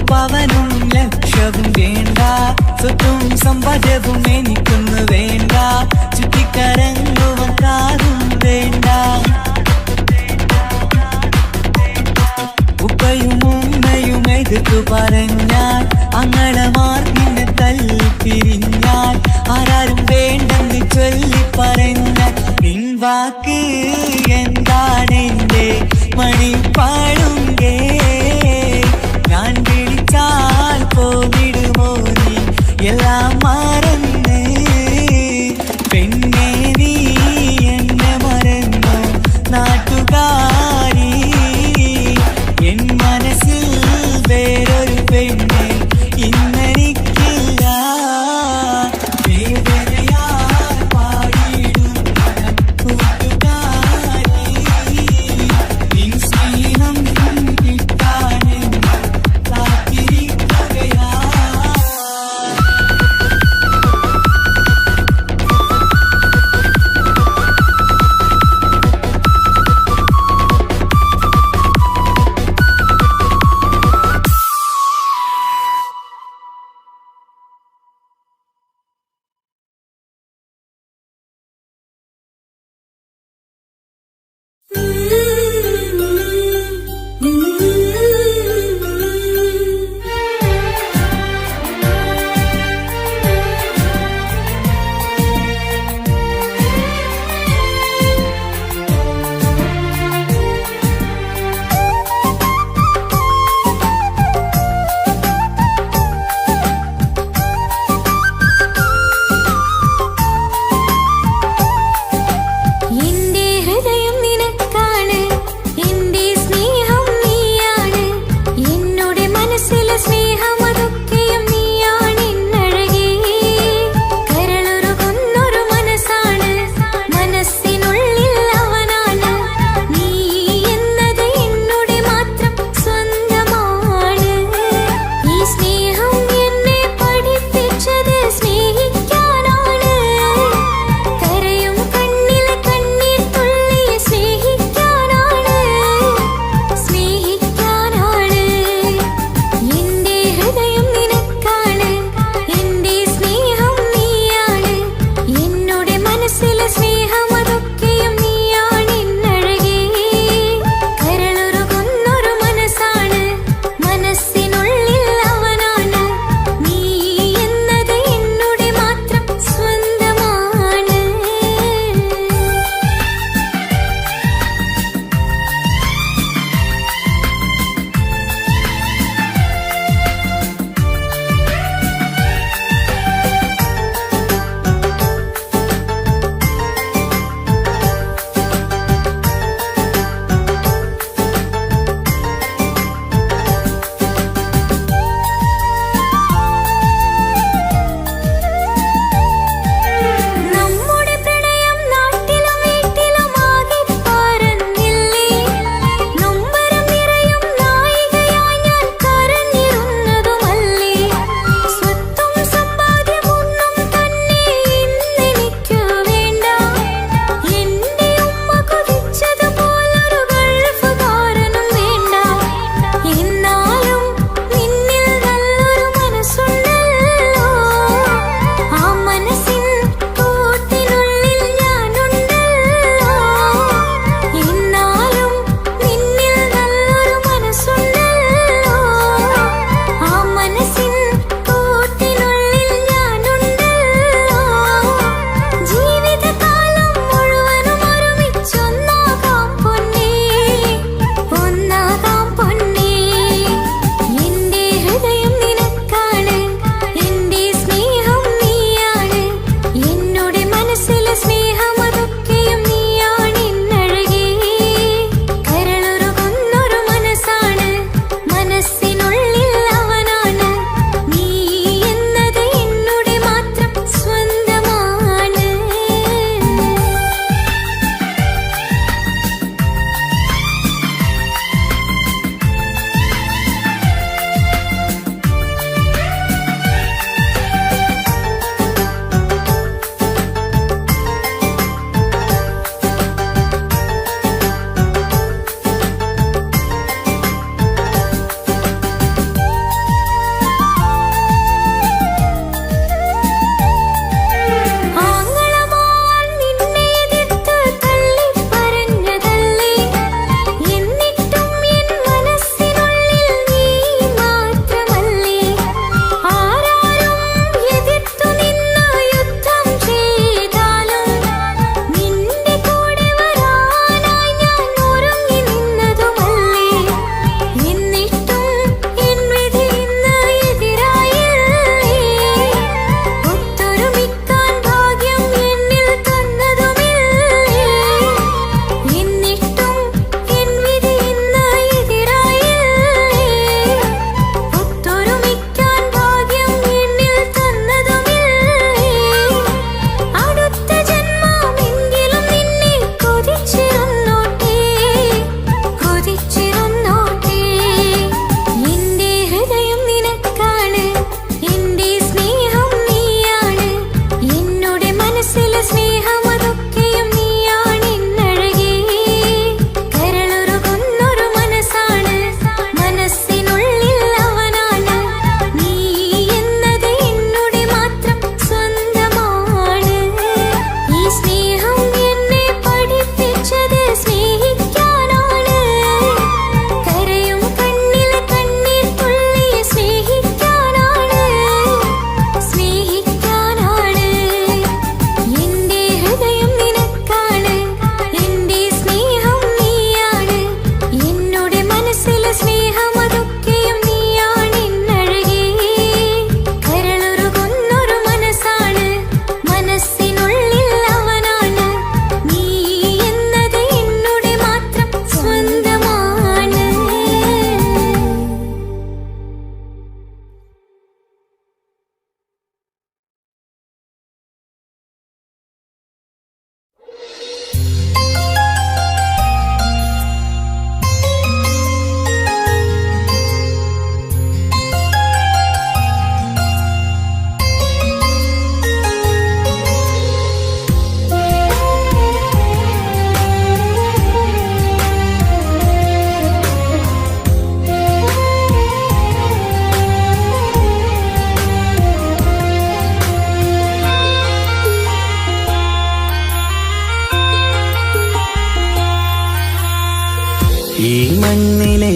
പവനും ലക്ഷവും വേണ്ട സ്വത്തും സമ്പാദ്യവും എനിക്കൊന്നു വേണ്ട ചുറ്റിക്കറങ്ങുവാൻ കാറും വേണ്ട ഉപ്പയും ഉമ്മയും എതിർത്തു പറഞ്ഞാൽ അങ്ങളമാർ നിന്നെ തല്ലി പിരിഞ്ഞാൽ ആരാരും വേണ്ടെന്ന് ചൊല്ലി പറഞ്ഞാൽ പിൻവാക്ക് എന്താണെന്റെ മണിപ്പാടുങ്കേ ഞാൻ വിളിച്ചാൽ പോവിടുമോ നീ എല്ലാം മറന്ന് പെണ്ണേ നീ എന്നെ മറന്നു നാട്ടുകാരി എൻ മനസ്സിൽ വേറൊരു പെണ്ണെ ഇന്നെനിക്കില്ല വേദനയാൽ പാടിയിടുന്ന കൂട്ടുകാരി നിൻ സ്നേഹം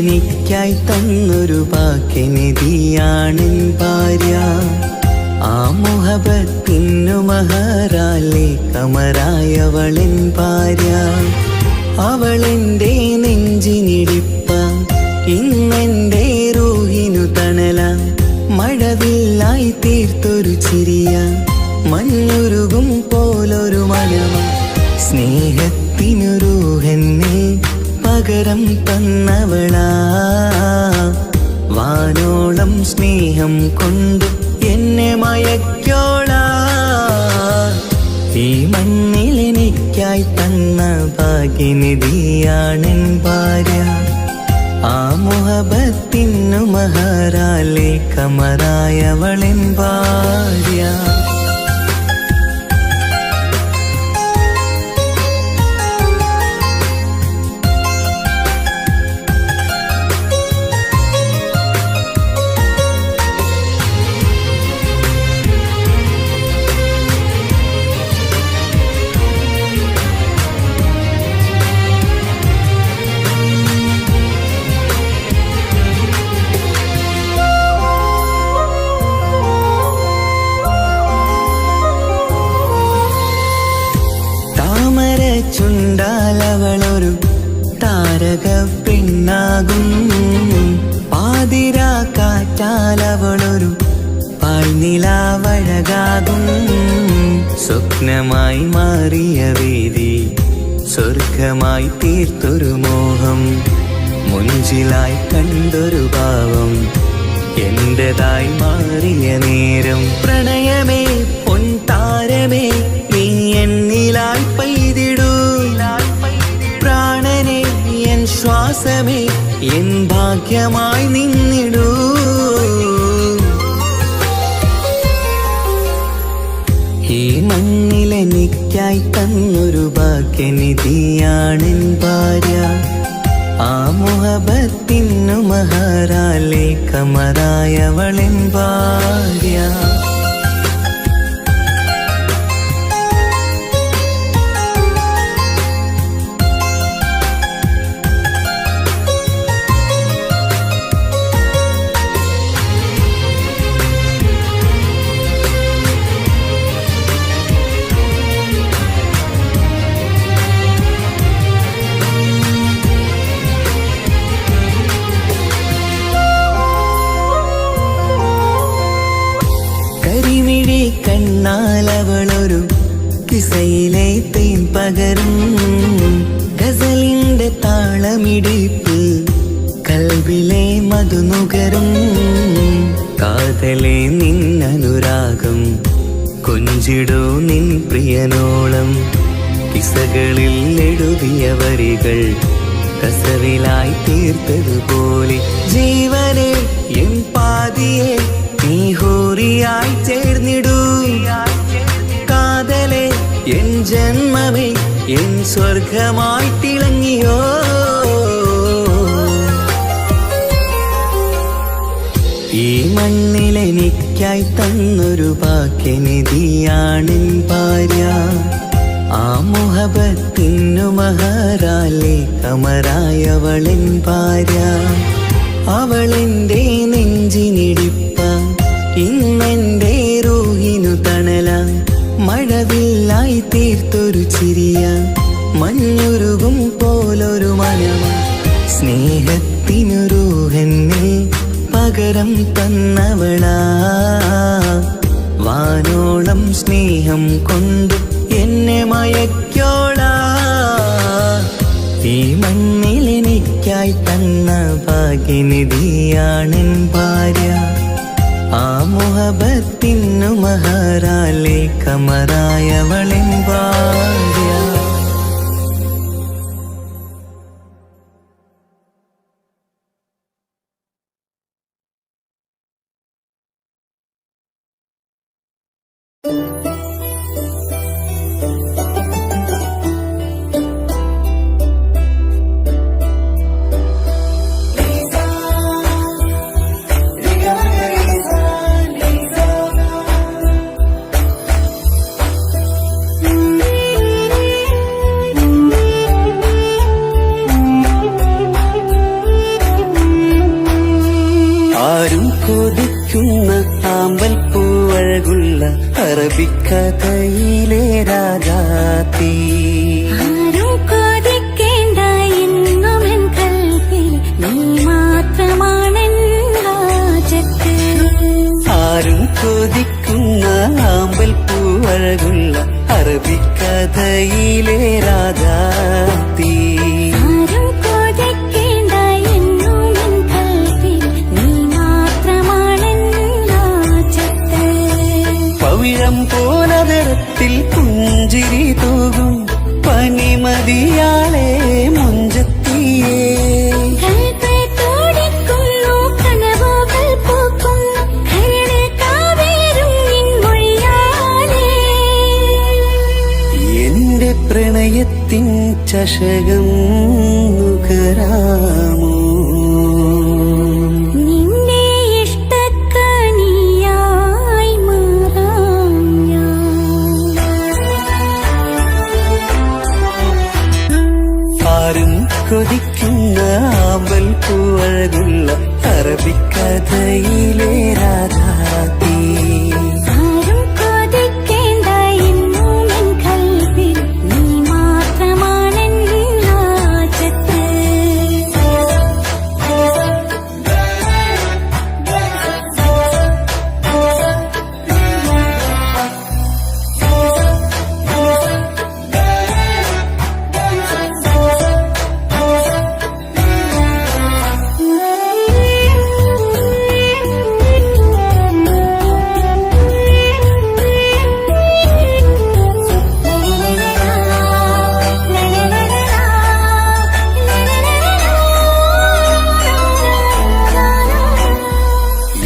മണ്ണിലെനിക്കായി തന്നൊരു ഭാഗ്യനിധിയാണെൻ ഭാര്യ. ആ മുഹബത്തിനു മഹറാലെ കമറായവളെൻ ഭാര്യ. അവളെന്റെ നെഞ്ചിനിടിപ്പ, ഇന്നെന്റെ റൂഹിനു തണല. മഴവില്ലായി തീർത്തൊരു ചിരിയ, മഞ്ഞുരുകും പോലൊരു മനമ. സ്നേഹത്തിനു റൂഹെന്നെ പകരം തന്നവളാ. വാനോളം സ്നേഹം കൊണ്ട് എന്നെ മയക്കോളാ. ഈ മണ്ണിലെനിക്കായി തന്ന ഭാഗ്യനിധിയാണെൻ ഭാര്യ. ആ മുഹബത്തിനു മഹറാലെ കമറായവളെൻ ഭാര്യ. ചുണ്ടാലവളൊരു താരക പെണ്ണാകും. പാതിരാ കാറ്റാലവളൊരു പാൽനിലാവഴകാകും. സ്വപ്നമായി മാറിയ വേദി സ്വർഗമായി തീർത്തൊരു മോഹം. മുഞ്ചിലായി കണ്ടൊരു ഭാവം എന്റേതായി മാറിയ നേരം. പ്രണയമേ പൊൻതാരമേ നീ എന്നിലായി പെയ്തിടൂ. പ്രാണനെ എൻ ശ്വാസമേ എൻ ഭാഗ്യമായി നിന്നിടൂ. ഈ മണ്ണിലെനിക്കായി തന്നൊരു ഭാഗ്യനിധിയാണെൻ ഭാര്യ. ആ മുഹബത്തിനു മഹറാലെ കമറായവളെൻ ഭാര്യ. കണ്ണാലവളൊരു കിസയിലെ തേൻ പകരും. ഗസലിന്റെ താളമിടിപ്പ് കൽവിലെ മധുനുകരും. കാതലെ നിന്നനുരാഗം കൊഞ്ചിടൂ നിൻ പ്രിയനോളം. കിസകളിൽ എഴുതിയ വരികൾ കസവിലായി തീർത്തതുപോലെ. ജീവനെ എൻ പാതിയെ നീ ഹൂറിയായി ചേർന്നിടൂ. കാതലെ എൻ ജന്മമേ എൻ സ്വർഗമായി തിളങ്ങിയോ. ഈ മണ്ണിലെനിക്കായി തന്നൊരു ഭാഗ്യനിധിയാണെൻ ഭാര്യ. ആ മുഹബത്തിനു മഹറാലെ കമറായവളെൻ ഭാര്യ. അവളെന്റെ നെഞ്ചിനിടിപ്പ, ഇന്നെന്റെ റൂഹിനു തണല. മഴവില്ലായി തീർത്തൊരു ചിരിയ, മഞ്ഞുരുകും പോലൊരു മനമ. സ്നേഹത്തിനു റൂഹെന്നെ പകരം തന്നവളാ. വാനോളം സ്നേഹം കൊണ്ട് എന്നെ മയക്കോളാ. ഈ മണ്ണിലെനിക്കായി തന്ന ഭാഗ്യനിധിയാണെൻ ഭാര്യ. ആ മുഹബത്തിനു മഹറാലെ കമറായവളെൻ ഭാര്യ. അറബിക്കഥയിലെ രാജാത്തി. ആരും കൊതിക്കേണ്ട എന്നും എൻ കൽവിൽ നീ മാത്രമാണെൻ ഹാജത്ത്. ആരും കൊതിക്കുന്ന ആമ്പൽ പൂവഴകുള്ള അറബിക്കഥയിലെ രാജാത്തി. ആരും കൊതിക്കേണ്ട എന്നും എൻ കൽവിൽ നീ മാത്രമാണെൻ ഹാജത്ത്. പവിഴം പോലതരത്തിൽ പുഞ്ചിരി തൂകും പനിമതിയാളെ മുഞ്ചത്തിയേ. കൽബിൽ തുടിക്കുന്നു കനവുകൾ പൂക്കുന്നു കരള് കാവേരും നിൻ മൊഴിയാലേ. എന്റെ പ്രണയത്തിൻ ചഷകം നുകരാമോ? നിന്നെ ഇഷ്ടക്കനിയായി മാറാം ഞാൻ. ആരും കൊതിക്കുന്ന ആമ്പൽ പൂവഴകുള്ള അറബിക്കഥയിലെ രാജാത്തി. ആരും കൊതിക്കേണ്ട എന്നും എൻ കൽവിൽ നീ മാത്രമാണെൻ ഹാജത്ത്.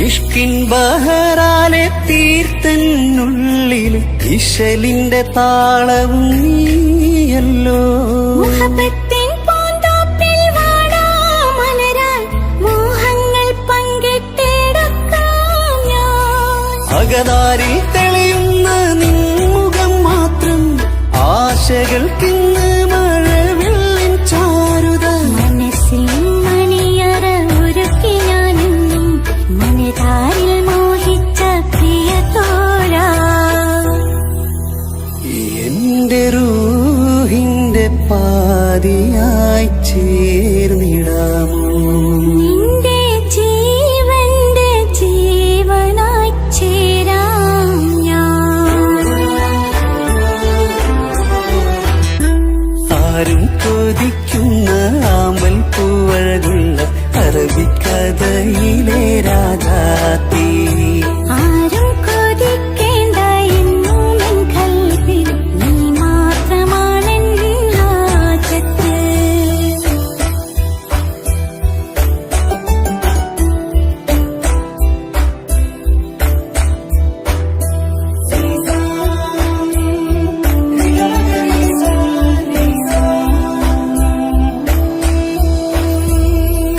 ഇഷ്കിൻ ബഹറാലെ തീർത്തനുള്ളിൽ ഇശലിന്റെ താളവും നീയല്ലോ. മുഹബത്തിൻ പൂന്തോപ്പിൽ വാടാമലരായി മോഹങ്ങൾ പങ്കിട്ടെടുക്കാം ഞാൻ. അകതാരിൽ തെളിയുന്ന നിൻമുഖം മാത്രം ആശകൾക്കിന്ന് മഴവില്ലിൻ ചാരുത. മനസ്സിൽ മണിയറ ഒരുക്കി ഞാനെന്നും മനതാരിൽ മോഹിച്ച പ്രിയതോരാ. എന്റെ റൂഹിന്റെ പാതിയായി ചേർന്നിടാമോ? നിന്റെ ജീവന്റെ ജീവനായി ചേരാം ഞാൻ. ആരും കൊതിക്കുന്ന ആമ്പൽ പൂവഴകുള്ള അറബിക്കഥയിലെ രാജാത്തി. ആരും കൊതിക്കേണ്ട എന്നും എൻ കൽവിൽ നീ മാത്രമാണെൻ ഹാജത്ത്.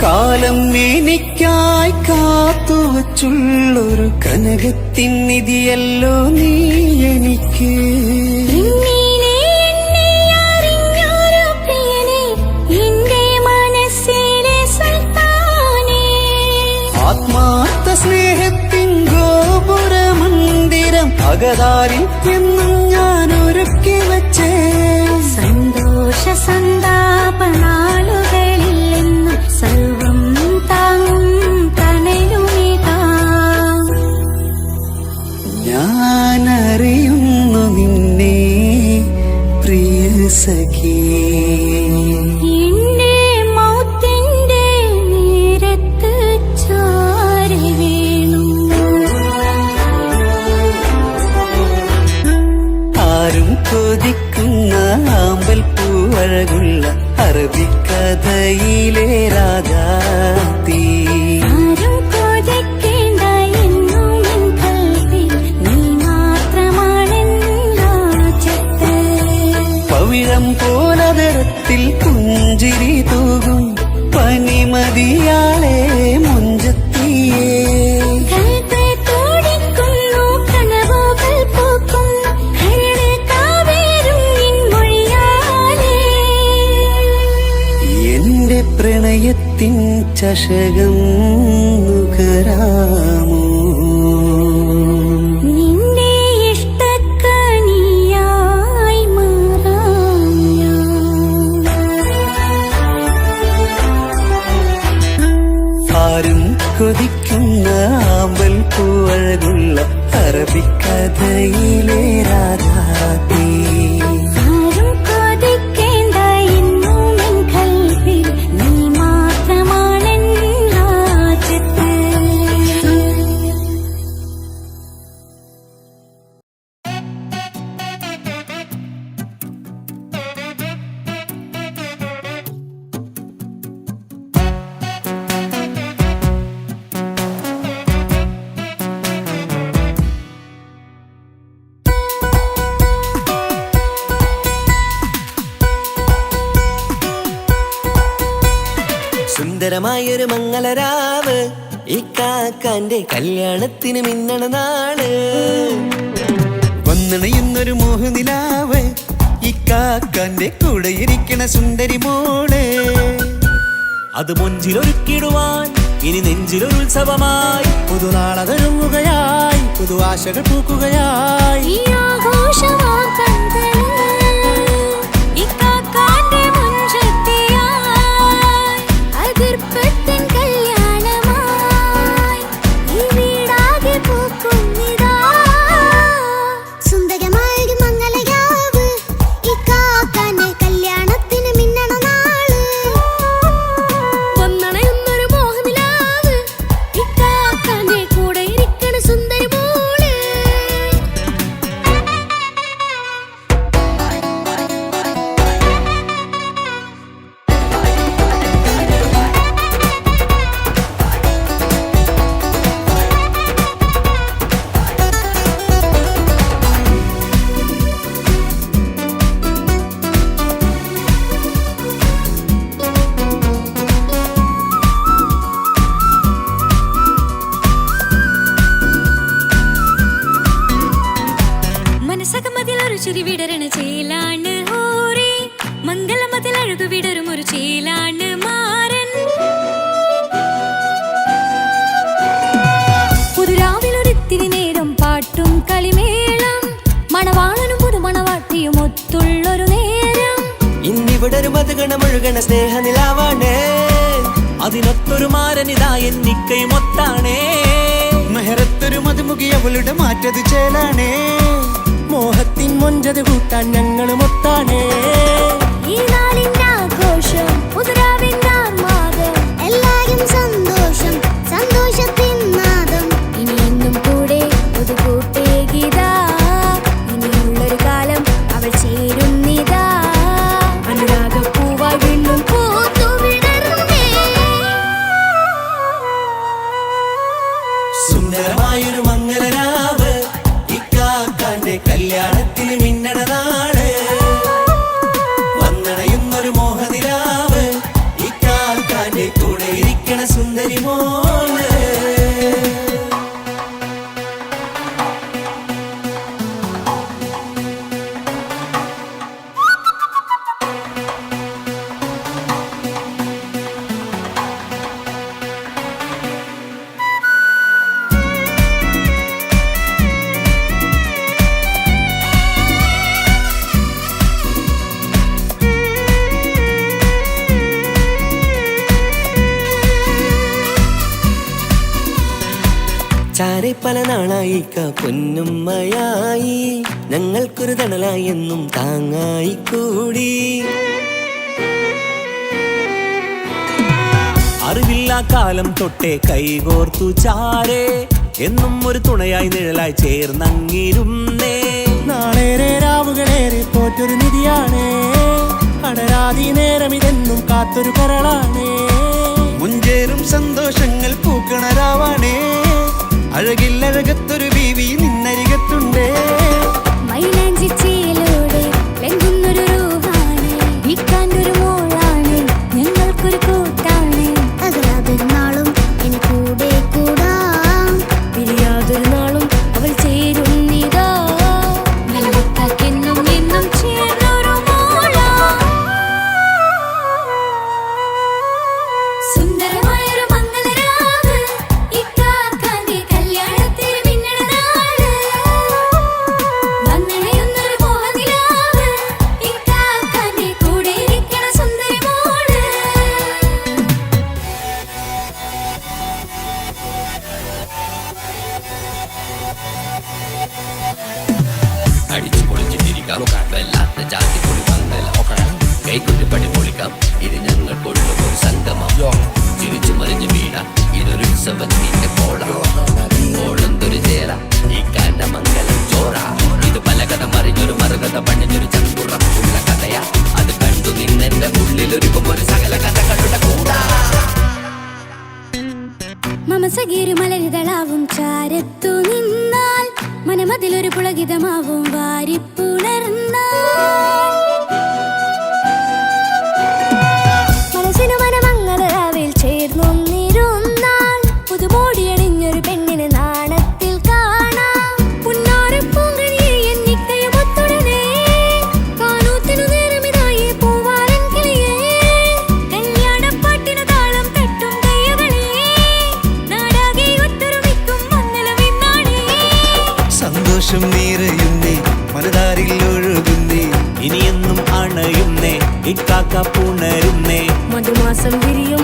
കാലം എനിക്കായി കാത്തുവച്ചുള്ളൊരു കനകത്തിൻ നിധിയല്ലോ നീ എനിക്ക്. ഇന്നീനെ എന്നെ അറിഞ്ഞൊരു പ്രിയനെ എന്റെ മനസ്സിലെ സുൽത്താനേ. ആത്മാർത്ഥ സ്നേഹത്തിൻ ഗോപുരമന്ദിരം അകതാരിൽ എന്നും ഞാൻ ഒരുക്കി വച്ചേ. സന്തോഷ സന്താപനാളുകളിൽ എന്നും സർവം താങ്ങും തണലുമിതാ. ഞാനറിയുന്നു നിന്നെ പ്രിയ സഖി. എന്റെ മൗത്തിന്റെ നേരത്ത് ചാരി വീണു. ആരും കൊതിക്കുന്ന ആമ്പൽ പൂവഴകുള്ള അറബിക്കഥയിലെ രാജാത്തി. ആരും കൊതിക്കേണ്ട എന്നും എൻ കൽവിൽ നീ മാത്രമാണെൻ ഹാജത്ത്. പവിഴം പോലതരത്തിൽ പുഞ്ചിരി തൂകും പനിമതിയാളെ മുഞ്ചത്തിയേ. കൽബിൽ തുടിക്കുന്നു കനവുകൾ പൂക്കുന്നു കരള് കാവേരും നിൻ മൊഴിയാലേ. എന്റെ പ്രണയത്തിൻ ചഷകം നുകരാമോ? നിന്റെ ഇഷ്ട കൊതിക്കുന്ന ആമ്പൽ പൂവഴകുള്ള അറബിക്കഥയിലെ രാധാതീ. ആരും കൊതിക്കേണ്ട ഇന്നും എൻ കൽവിൽ നീ മാത്രമാണെൻ ഹാജത്ത്. സുന്ദരമായൊരു മംഗളരാവ് ഈ കാക്കാന്റെ കല്യാണത്തിന് മിന്നണ നാള്. വന്നണയുന്നൊരു മോഹനിലാവ് ഈ കാക്കാന്റെ കൂടെ ഇരിക്കണ സുന്ദരി മോള്. അത് മുഞ്ചിലൊരുക്കിടുവാൻ ഇനി നെഞ്ചിലൊരു ഉത്സവമായി പുതുനാളതൊരുങ്ങുകയായി പുതു ആശകൾ പൂക്കുകയായി. ഈ ആഘോഷമാം കൺകളിൽ ഇക്കാക്കാന്റെ മുഞ്ചത്തിയായി അതിർപ്പത്തിൻ കല്യാണമായി ഈ വീടാകെ പൂക്കുന്നിതാ. സുന്ദരമായൊരു മംഗളരാവ് ഇക്കാക്കാന്റെ കല്യാണത്തിന് മിന്നണ നാള്. വന്നണയുന്നൊരു മോഹനിലാവ് ഇക്കാക്കാന്റെ കൂടെ ഇരിക്കണ സുന്ദരി മോള്. മനസ്സകമതിലൊരു ചിരി വിടരണ ചേലാണ് ഹോറി, മംഗളമതിൽ അഴകു വിടരും ഒരു ചേലാണ് മാരൻ. പുതുരാവിലൊരിത്തിരി നേരം പാട്ടും കളിമേളം മണവാളനും പുതുമണവാട്ടിയും ഒത്തുള്ളൊരു നേരം. ഇന്നിവിടെ ഒരു മധുഗണമൊഴുകണ സ്നേഹനിലാവാണ്. അതിനൊത്തൊരു മാരനിതാ എന്നിക്കയും ഒത്താണേ. മെഹറത്തൊരു മധുമുഖി അവളുടെ മാറ്റത് ചേലാണേ. മോഹത്തിൻ മൊഞ്ചത് കൂട്ടാൻ ഞങ്ങളും ഒത്താണേ. ഈ നാളിന്റെ ആഘോഷം പുതുരാവിന്റെ ആർമാദം എല്ലാരും സന്തോഷം സന്തോഷത്തിൻ നാദം. ഇനി എന്നും കൂടെ ഒരു കൂട്ടേകിതാ, ഇനിയുള്ളൊരു കാലം അവൾ ചേരുന്നിതാ. അനുരാഗപ്പൂവായി വീണ്ടും പൂത്തുവിടരുന്നേ. സുന്ദരമായൊരു മംഗളരാവ് ഈ കാക്കാന്റെ കല്യാണത്തിന് മിന്നണ നാള്. വന്നണയുന്നൊരു മോഹനിലാവ് ഈ കാക്കാന്റെ കൂടെ ഇരിക്കണ സുന്ദരി മോള്. ചാരെ പല നാളായി പൊന്നുമ്മയായി ഞങ്ങൾക്കൊരു തണലായി എന്നും താങ്ങായി കൂടി. അറിവില്ലാ കാലം തൊട്ടേ കൈകോർത്തു ചാരേ, എന്നും ഒരു തുണയായി നിഴലായി ചേർന്നങ്ങിരുന്നേ. നാളേറെ രാവുകളേറെ പോറ്റൊരു നിധിയാണേ. അടരാതി നേരമിതെന്നും കാത്തൊരു കരളാണേ. മുഞ്ചേറും സന്തോഷങ്ങൾ പൂക്കണരാവാണേ. അഴകില്ലഴകത്തൊരു ബീവി നിന്നരികത്തുണ്ടേ. മൈലാഞ്ചിച്ചയിലൂടെ ലംഘുന്നൊരു രൂഹാണ് ഇക്കാന്റൊരു മോളാണ് ഞങ്ങൾക്കൊരു കൂട്ടാണ്. അകലാതൊരു നാളും ഇനി കൂടെ കൂടാം, പിരിയാതൊരു നാളും അവൾ ചേരുന്നിതാ. എന്നും എന്നും ചേർന്നൊരു മോളാ. സുന്ദരമായൊരു മംഗളരാവ് ഇക്കാക്കാന്റെ കല്യാണത്തിന് മിന്നണ നാള്. വെല്ലാത്ത ജാതിപ്പൊളി മംഗലം കൈകൊട്ടിപ്പടി പൊളിക്കാം ഇത് ഞങ്ങൾ കൊള്ളുമോ സംഗമം ചിരിച്ചു മറിഞ്ഞു വീണ ഇതൊരു ഉത്സവത്തിന്റെ കോളം ഓളന്തൊരു ചേര ഈ കാണ്ട മംഗലം ചോറ ഇത് പല കഥ മറിഞ്ഞൊരു മറുകഥ പണിഞ്ഞൊരു ചങ്കുറപ്പുള്ള കഥയാ അത് കണ്ടു നിന്നെന്റെ ഉള്ളിലൊരുക്കും ഒരു സകല കഥകളുടെ കൂടാ മമസഗീരു മലരിതളാവും ചാരത്തു നിന്നാൽ മനമതിലൊരു പുളകിതമാവും വാരിപ്പുണർന്നാൽ മനസ്സിനു മനമംഗളരാവിൽ ചേർന്നൊന്നിരുന്നാൽ പുതുമോടിയണിഞ്ഞൊരു പെണ്ണിനെ നാണത്തിൽ കാണാം പുന്നാരപ്പൂങ്കനിയെ എന്നിക്കയും ഒത്തുടനെ കാനൂത്തിനു നേരമിതായി പൂവാലൻ കിളിയേ കല്യാണപ്പാട്ടിനു താളം തട്ടും കയ്യുകളേ നാടാകെ ഒത്തൊരുമിക്കും മംഗളമെന്നാണേ സന്തോഷം നിറയുന്നേ മനതാരിൽ ഒഴുകുന്നേ ഇനിയെന്നും അണയുന്നേ ഇക്കാക്ക പുണരുന്നേ മധുമാസം വിരിയും